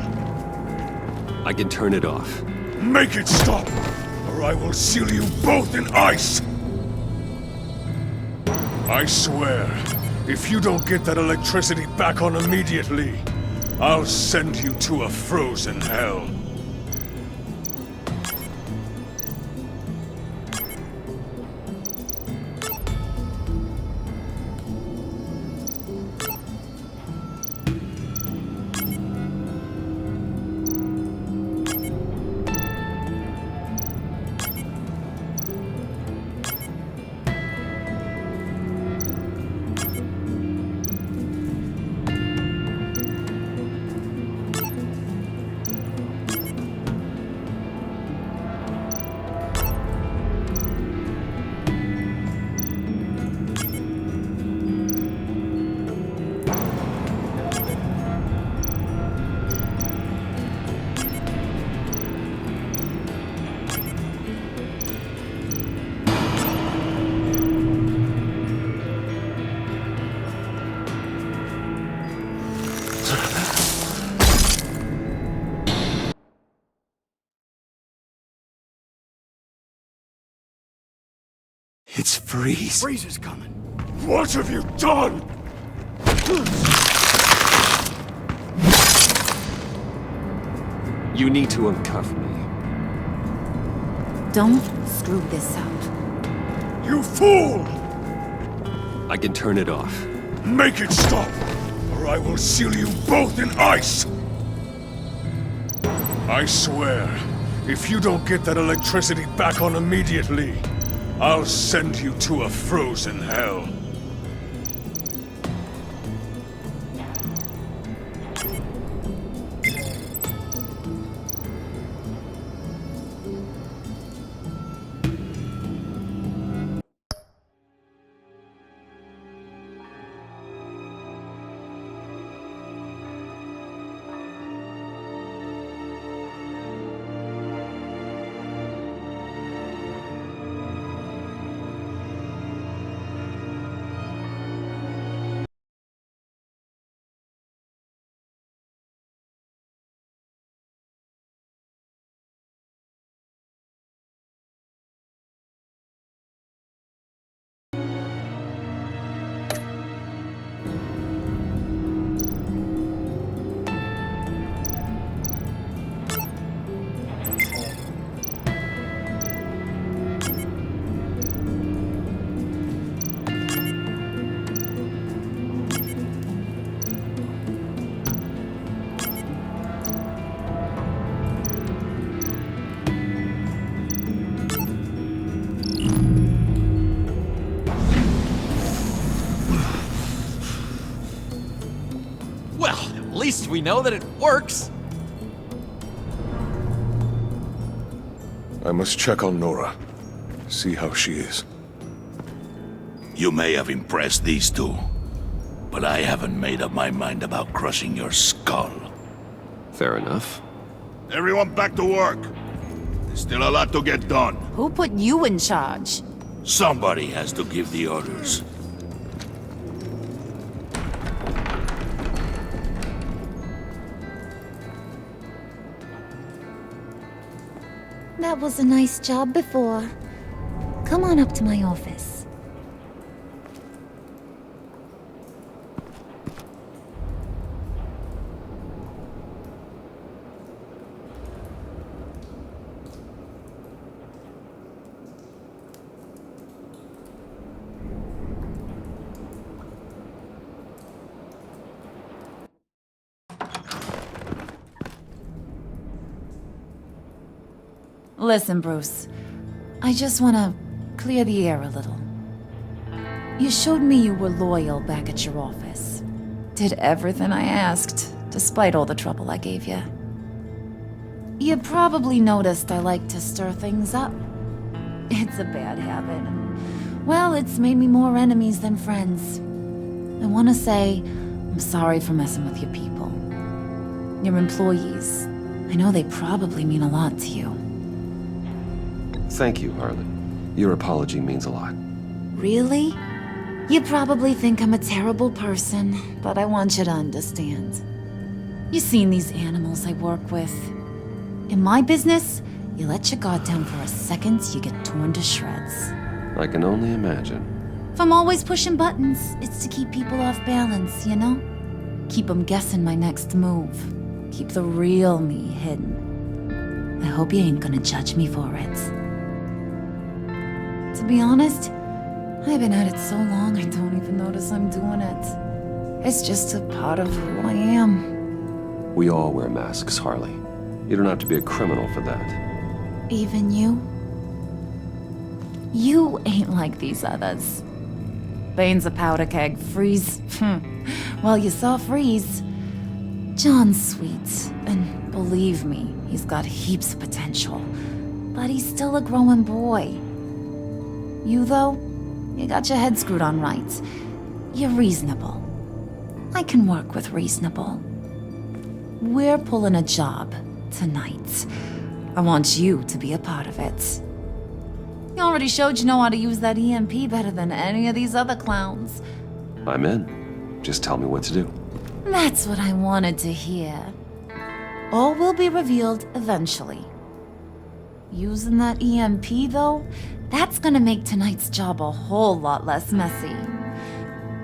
I can turn it off. Make it stop, or I will seal you both in ice! I swear, if you don't get that electricity back on immediately, I'll send you to a frozen hell. It's Freeze. Freeze is coming. What have you done? You need to uncuff me. Don't screw this up. You fool! I can turn it off. Make it stop, or I will seal you both in ice! I swear, if you don't get that electricity back on immediately, I'll send you to a frozen hell. At least we know that it works. I must check on Nora. See how she is. You may have impressed these two, but I haven't made up my mind about crushing your skull. Fair enough. Everyone back to work. There's still a lot to get done. Who put you in charge? Somebody has to give the orders. That was a nice job before. Come on up to my office. Listen, Bruce. I just want to clear the air a little. You showed me you were loyal back at your office. Did everything I asked, despite all the trouble I gave you. You probably noticed I like to stir things up. It's a bad habit, and, well, it's made me more enemies than friends. I want to say I'm sorry for messing with your people. Your employees. I know they probably mean a lot to you. Thank you, Harley. Your apology means a lot. Really? You probably think I'm a terrible person, but I want you to understand. You've seen these animals I work with. In my business, you let your guard down for a second, you get torn to shreds. I can only imagine. If I'm always pushing buttons, it's to keep people off balance, you know? Keep them guessing my next move. Keep the real me hidden. I hope you ain't gonna judge me for it. To be honest, I've been at it so long I don't even notice I'm doing it. It's just a part of who I am. We all wear masks, Harley. You don't have to be a criminal for that. Even you? You ain't like these others. Bane's a powder keg. Freeze. Well, you saw Freeze. John's sweet, and believe me, he's got heaps of potential. But he's still a growing boy. You, though, you got your head screwed on right. You're reasonable. I can work with reasonable. We're pulling a job tonight. I want you to be a part of it. You already showed you know how to use that EMP better than any of these other clowns. I'm in. Just tell me what to do. That's what I wanted to hear. All will be revealed eventually. Using that EMP, though, that's gonna make tonight's job a whole lot less messy.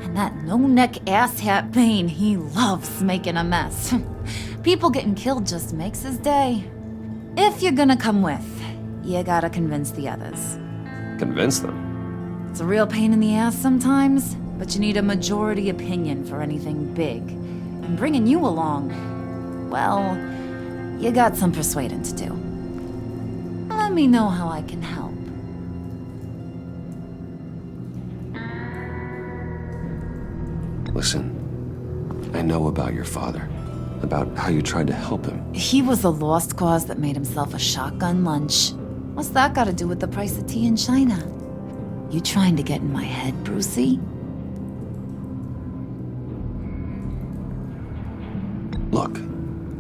And that no-neck asshat Bane, he loves making a mess. People getting killed just makes his day. If you're gonna come with, You gotta convince the others. Convince them? It's a real pain in the ass sometimes, but you need a majority opinion for anything big. And bringing you along, well, you got some persuading to do. Let me know how I can help. Listen, I know about your father. About how you tried to help him. He was a lost cause that made himself a shotgun lunch. What's that got to do with the price of tea in China? You trying to get in my head, Brucey? Look,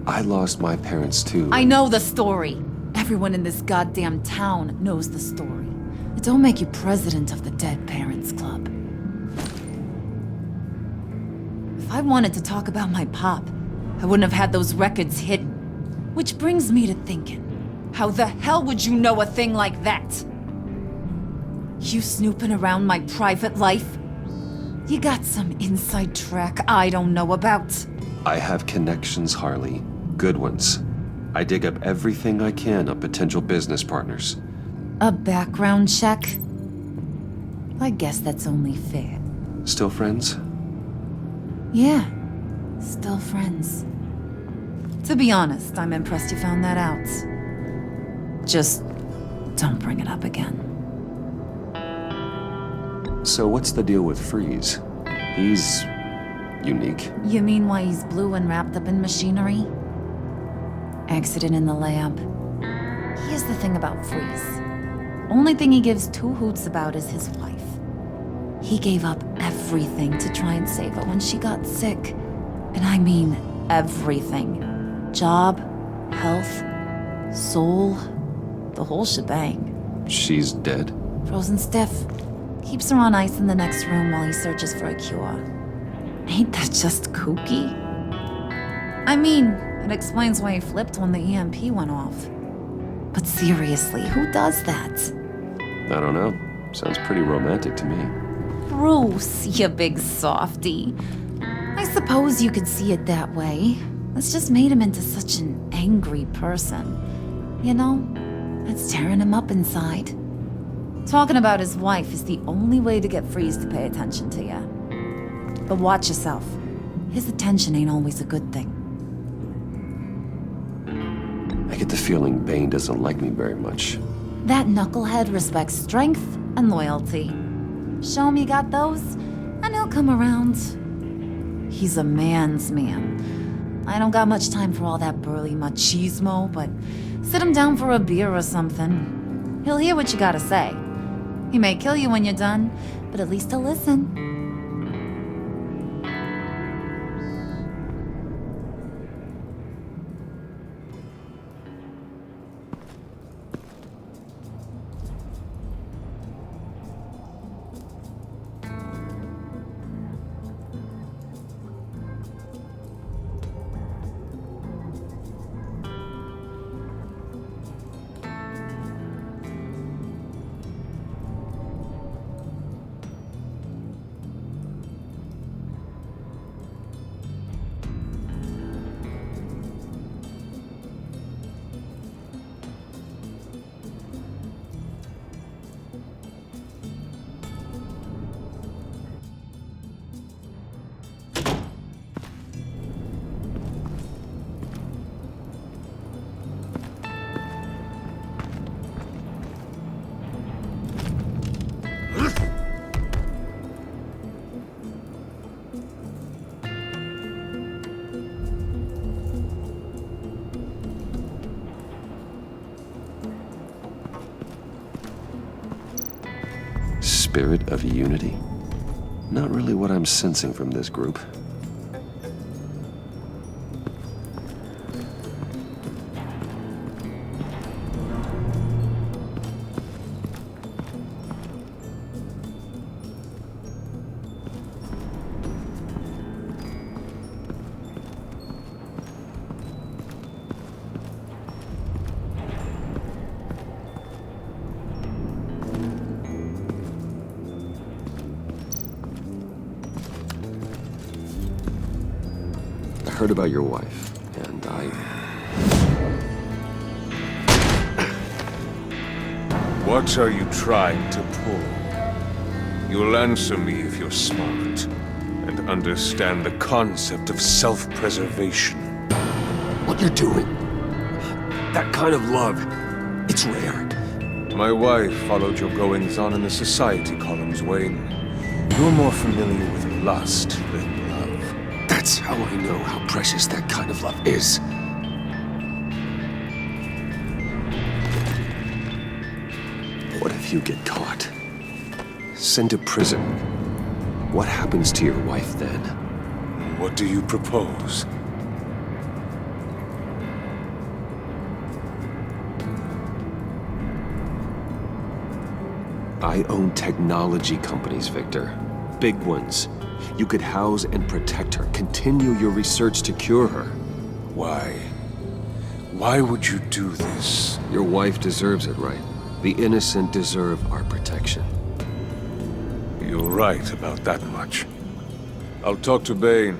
I lost my parents too. I know the story. Everyone in this goddamn town knows the story. It don't make you president of the Dead Parents Club. If I wanted to talk about my pop, I wouldn't have had those records hidden. Which brings me to thinking, how the hell would you know a thing like that? You snooping around my private life? You got some inside track I don't know about. I have connections, Harley. Good ones. I dig up everything I can on potential business partners. A background check? I guess that's only fair. Still friends? Yeah, still friends. To be honest, I'm impressed you found that out. Just don't bring it up again. So what's the deal with Freeze? He's unique. You mean why he's blue and wrapped up in machinery? Accident in the lab. Here's the thing about Freeze. Only thing he gives two hoots about is his wife. He gave up everything to try and save her when she got sick. And I mean everything. Job, health, soul, the whole shebang. She's dead? Frozen stiff. Keeps her on ice in the next room while he searches for a cure. Ain't that just kooky? I mean, it explains why he flipped when the EMP went off. But seriously, who does that? I don't know. Sounds pretty romantic to me. Bruce, you big softy. I suppose you could see it that way. It's just made him into such an angry person. You know, it's tearing him up inside. Talking about his wife is the only way to get Freeze to pay attention to you. But watch yourself. His attention ain't always a good thing. I get the feeling Bane doesn't like me very much. That knucklehead respects strength and loyalty. Show him you got those, and he'll come around. He's a man's man. I don't got much time for all that burly machismo, but sit him down for a beer or something. He'll hear what you gotta say. He may kill you when you're done, but at least he'll listen. Spirit of unity? Not really what I'm sensing from this group. I heard about your wife, and What are you trying to pull? You'll answer me if you're smart and understand the concept of self-preservation. What you're doing, that kind of love, it's rare. My wife followed your goings-on in the society columns, Wayne. You're more familiar with lust than love. That's how I know how precious that kind of love is. What if you get caught? Sent to prison? What happens to your wife then? What do you propose? I own technology companies, Victor. Big ones. You could house and protect her, continue your research to cure her. Why? Why would you do this? Your wife deserves it, right? The innocent deserve our protection. You're right about that much. I'll talk to Bane.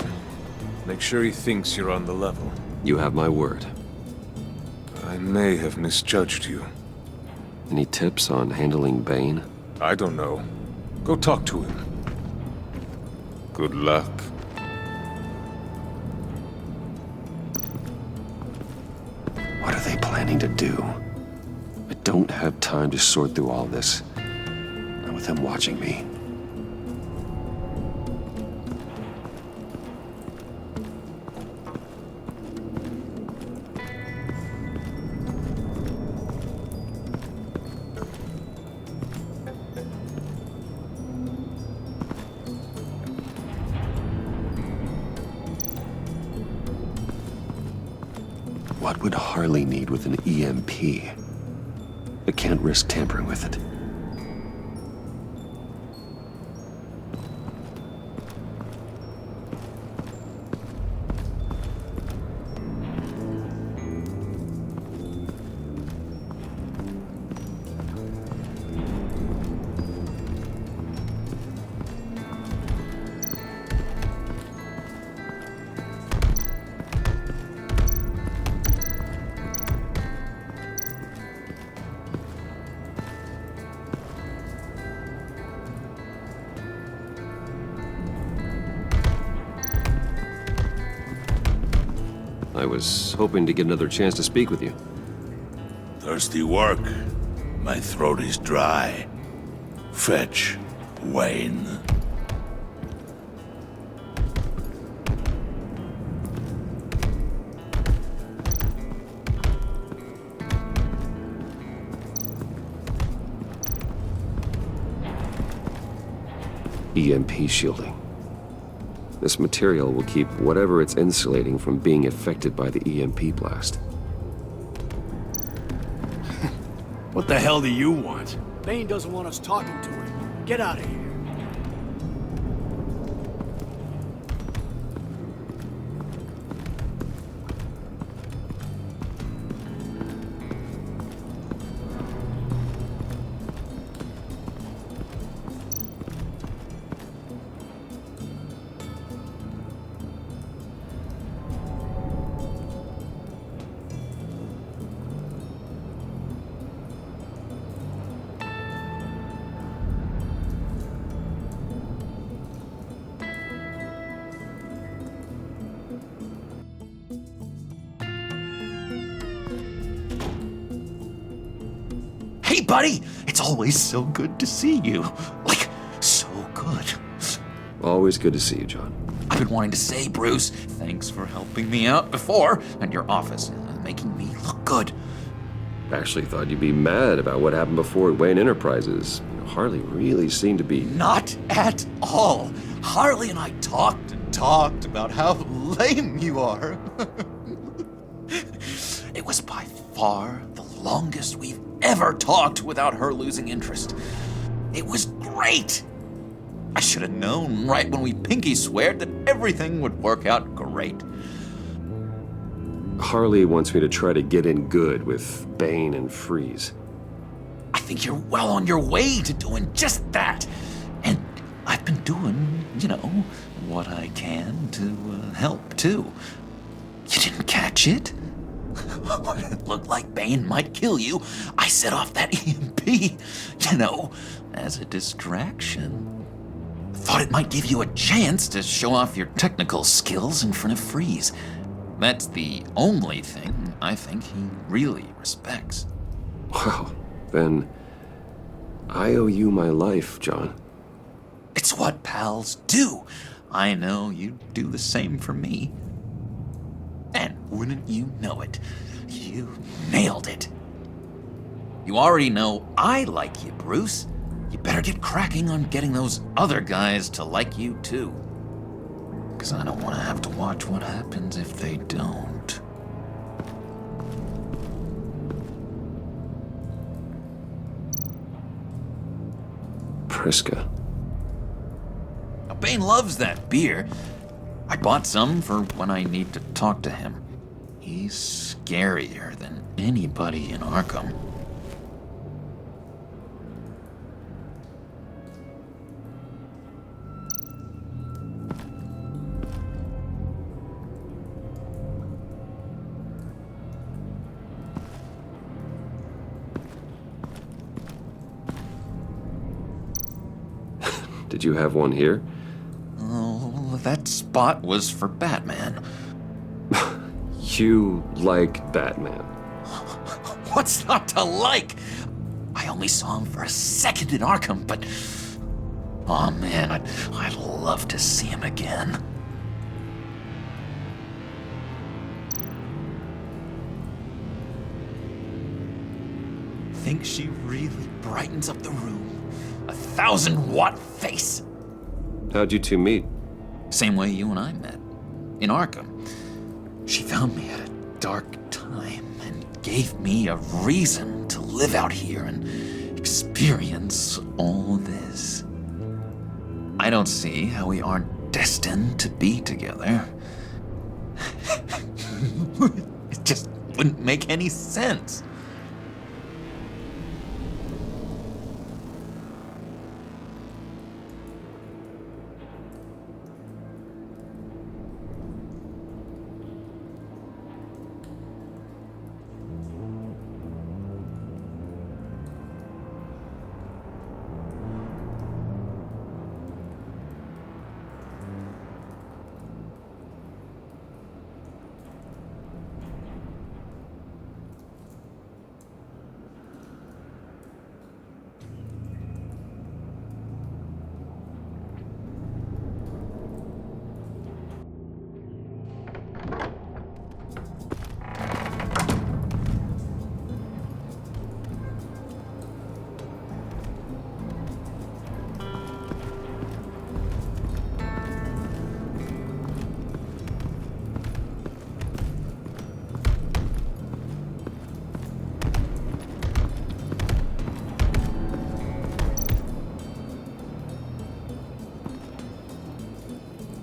Make sure he thinks you're on the level. You have my word. I may have misjudged you. Any tips on handling Bane? I don't know. Go talk to him. Good luck. What are they planning to do? I don't have time to sort through all this. Not with him watching me. What would Harley need with an EMP? I can't risk tampering with it. I was hoping to get another chance to speak with you. Thirsty work? My throat is dry. Fetch, Wayne. EMP shielding. This material will keep whatever it's insulating from being affected by the EMP blast. What the hell do you want? Bane doesn't want us talking to him. Get out of here. Hey, buddy! It's always so good to see you. Like, so good. Always good to see you, John. I've been wanting to say, Bruce, thanks for helping me out before, and your office, making me look good. Actually thought you'd be mad about what happened before at Wayne Enterprises. Harley really seemed to be... Not at all. Harley and I talked and talked about how lame you are. It was by far the longest we've ever talked without her losing interest. It was great. I should have known right when we pinky sweared that everything would work out great. Harley wants me to try to get in good with Bane and Freeze. I think you're well on your way to doing just that. And I've been doing, what I can to help, too. You didn't catch it? When it looked like Bane might kill you, I set off that EMP, you know, as a distraction. Thought it might give you a chance to show off your technical skills in front of Freeze. That's the only thing I think he really respects. Well, then I owe you my life, John. It's what pals do. I know you'd do the same for me. And wouldn't you know it, you nailed it. You already know I like you, Bruce. You better get cracking on getting those other guys to like you too. 'Cause I don't want to have to watch what happens if they don't. Priska. Now, Bane loves that beer. I bought some for when I need to talk to him. He's scarier than anybody in Arkham. Did you have one here? Oh, that spot was for Batman. You like Batman? What's not to like? I only saw him for a second in Arkham, but... oh man, I'd love to see him again. Think she really brightens up the room? 1,000-watt face! How'd you two meet? Same way you and I met. In Arkham. She found me at a dark time and gave me a reason to live out here and experience all this. I don't see how we aren't destined to be together. It just wouldn't make any sense.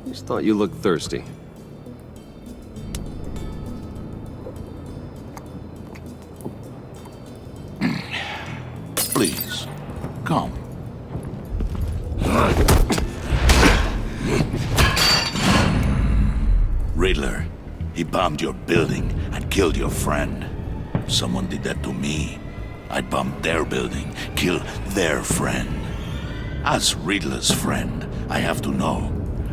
Just thought you looked thirsty. Please, come. Riddler, he bombed your building and killed your friend. If someone did that to me, I'd bomb their building, kill their friend. As Riddler's friend, I have to know,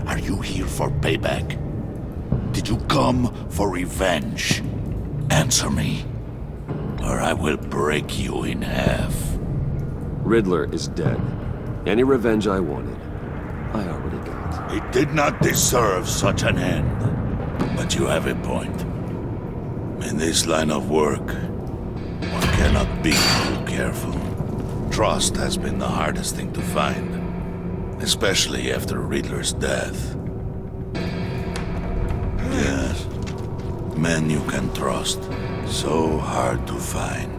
are you here for payback? Did you come for revenge? Answer me, or I will break you in half. Riddler is dead. Any revenge I wanted, I already got. He did not deserve such an end. But you have a point. In this line of work, one cannot be too careful. Trust has been the hardest thing to find, especially after Riddler's death. Yes, men you can trust, so hard to find.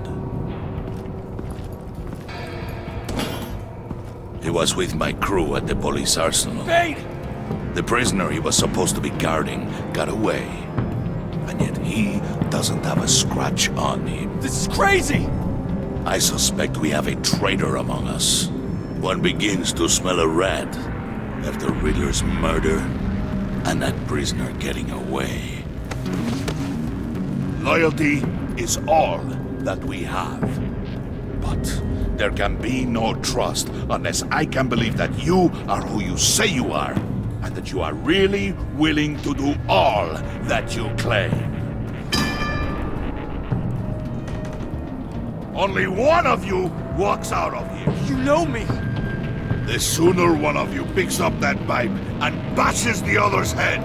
He was with my crew at the police arsenal. Bane! The prisoner he was supposed to be guarding got away. And yet he doesn't have a scratch on him. This is crazy! I suspect we have a traitor among us. One begins to smell a rat after Riddler's murder and that prisoner getting away. Loyalty is all that we have. But there can be no trust unless I can believe that you are who you say you are, and that you are really willing to do all that you claim. Only one of you walks out of here. You know me. The sooner one of you picks up that pipe and bashes the other's head,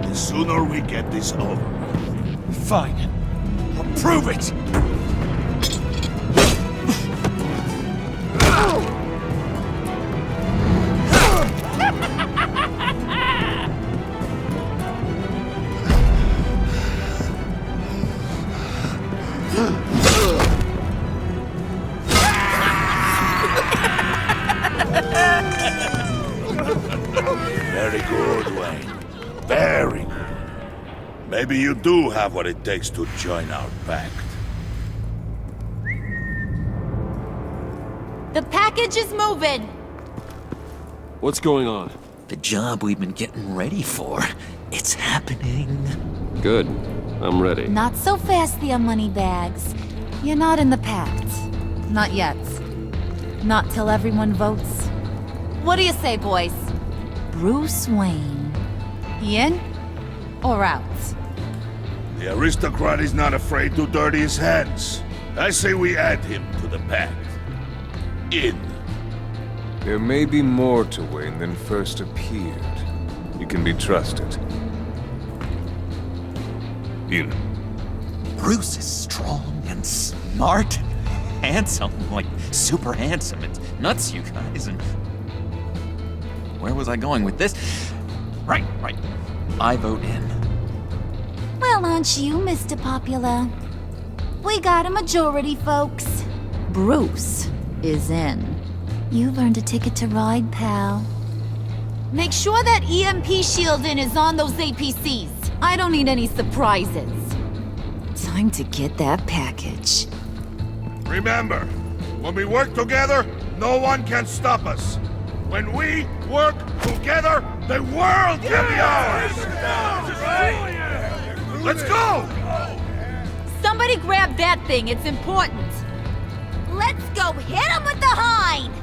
the sooner we get this over. Fine. I'll prove it. Very good, Wayne. Very good. Maybe you do have what it takes to join our pact. The package is moving. What's going on? The job we've been getting ready for. It's happening. Good. I'm ready. Not so fast, the Moneybags. You're not in the Pact. Not yet. Not till everyone votes. What do you say, boys? Bruce Wayne. He in or out? The aristocrat is not afraid to dirty his hands. I say we add him to the pact. In. There may be more to Wayne than first appeared. You can be trusted. In. Bruce is strong and smart and handsome, like super handsome. It's nuts, you guys. And where was I going with this? Right. I vote in. Well, aren't you, Mr. Popular? We got a majority, folks. Bruce is in. You've earned a ticket to ride, pal. Make sure that EMP shielding is on those APCs. I don't need any surprises. Time to get that package. Remember, when we work together, no one can stop us. When we work together, the world can be ours! Let's go! Somebody grab that thing, it's important. Let's go hit him with the hind!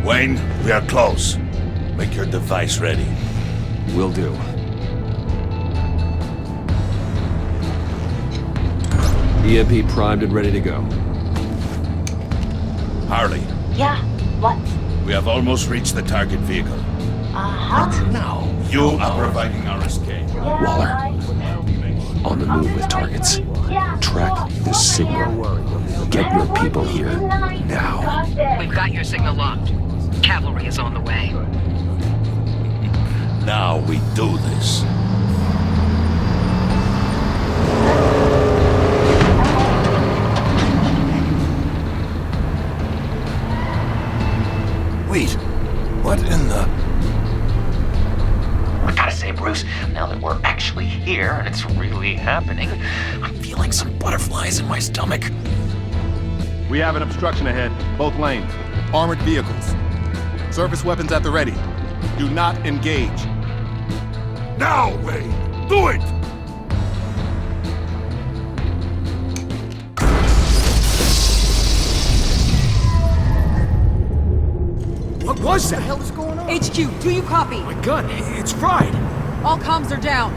Wayne, we are close. Make your device ready. Will do. EMP primed and ready to go. Harley. Yeah, what? We have almost reached the target vehicle. Uh-huh. Now, you are providing our escape. Waller. On the move with targets. Track this signal. Get your people here, now. We've got your signal locked. Cavalry is on the way. Now we do this. Wait, what in the... I gotta say, Bruce, now that we're actually here and it's really happening, I'm feeling some butterflies in my stomach. We have an obstruction ahead, both lanes. Armored vehicles. Surface weapons at the ready. Do not engage. Now, Wayne! Do it! What was that? What the hell is going on? HQ, do you copy? My gun, it's fried. All comms are down.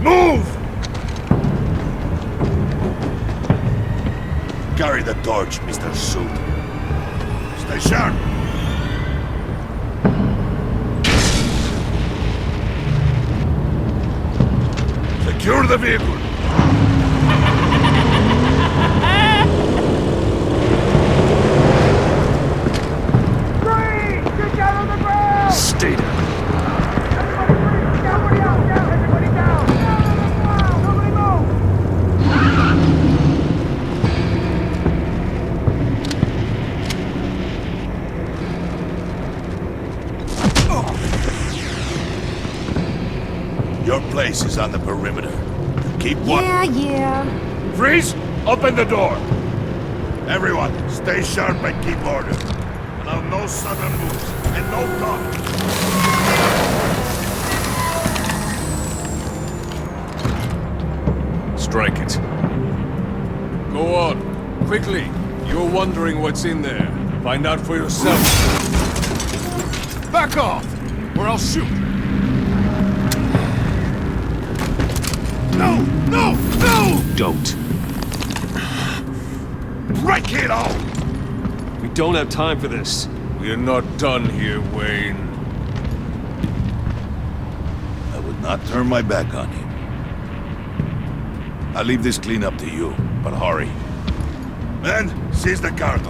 Move! carry the torch, Mr. Suit. Stay sharp. Secure the vehicle. Stay down. Your place is on the perimeter. Keep one. Yeah. Freeze! Open the door. Everyone, stay sharp and keep order. Allow no sudden moves and no talk. Strike it. Go on. Quickly. You're wondering what's in there. Find out for yourself. Back off, or I'll shoot. No! No! No! Don't. Break it all! We don't have time for this. We're not done here, Wayne. I would not turn my back on him. I'll leave this cleanup to you, but hurry. Men, seize the cargo.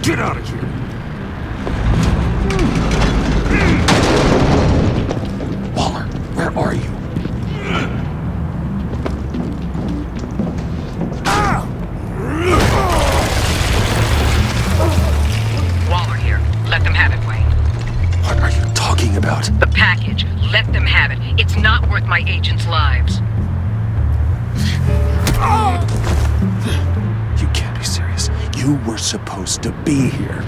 Get out of here! Waller, where are you? Waller here. Let them have it, Wayne. What are you talking about? The package. Let them have it. It's not worth my agents' lives. You can't be serious. You were supposed to be here.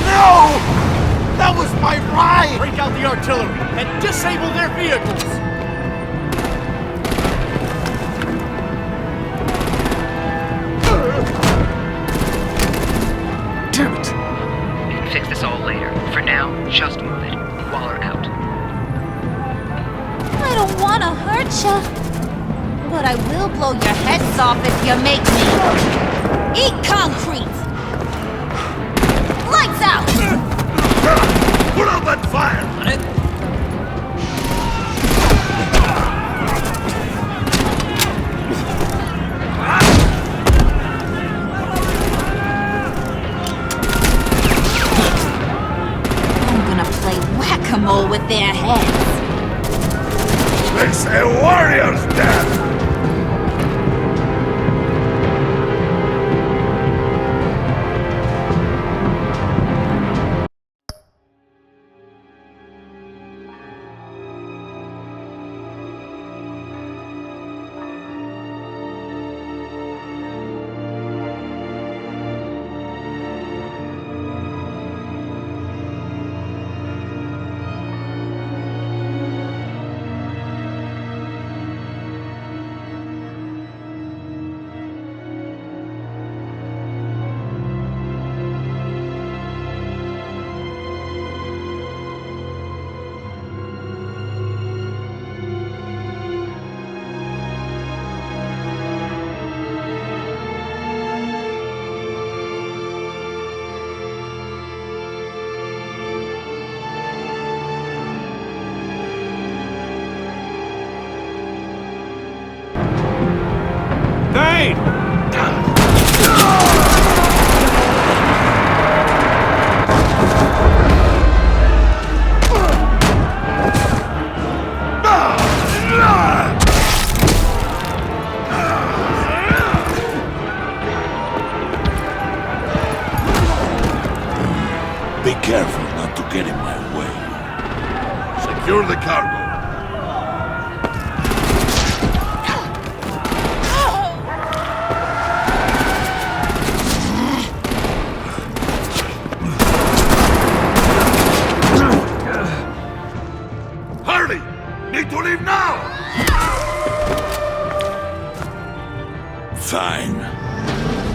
No! That was my ride! Break out the artillery and disable their vehicles! Damn it! We can fix this all later. For now, just move it. Waller out. I don't want to hurt you, but I will blow your heads off if you make me. Eat concrete! Lights out! Put out that fire! On it. I'm gonna play whack-a-mole with their heads. It's a warrior's death! Be careful not to get in my way. Secure the cargo. Hurry! Need to leave now! Fine.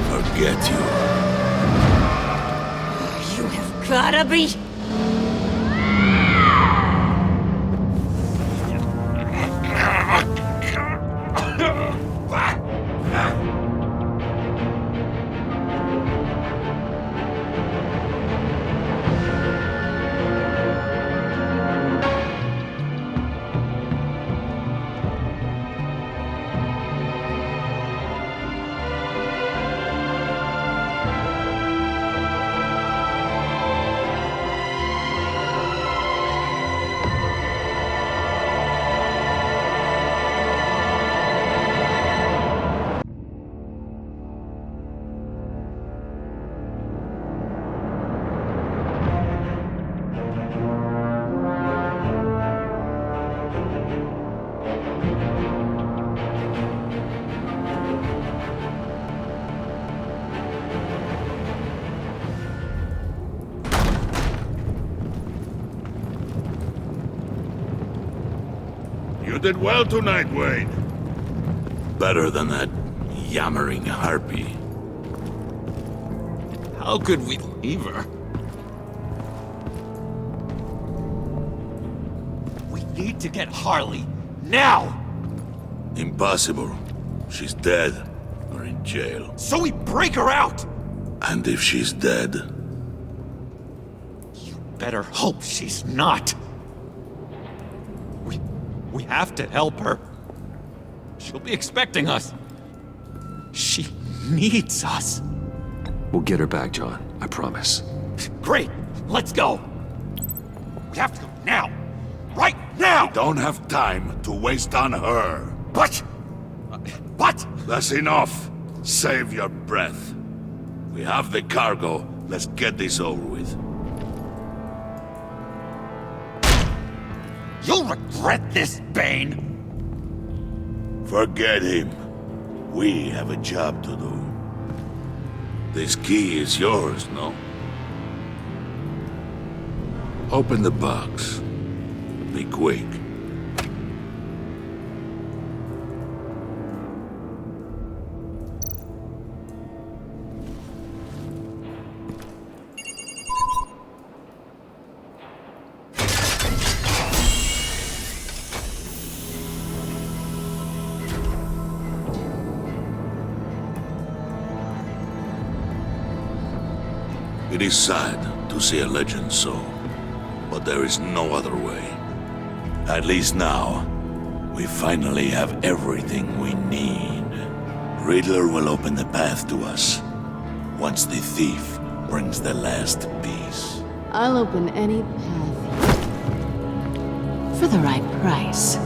Forget you. Gotta be. You did well tonight, Wayne. Better than that yammering harpy. How could we leave her? We need to get Harley, now! Impossible. She's dead, or in jail. So we break her out! And if she's dead... You better hope she's not. We have to help her. She'll be expecting us. She needs us. We'll get her back, John. I promise. Great! Let's go! We have to go now! Right now! We don't have time to waste on her. But... What? That's enough. Save your breath. We have the cargo. Let's get this over with. You'll regret this, Bane! Forget him. We have a job to do. This key is yours, no? Open the box. Be quick. It is sad to see a legend so, but there is no other way. At least now, we finally have everything we need. Riddler will open the path to us, once the thief brings the last piece. I'll open any path for the right price.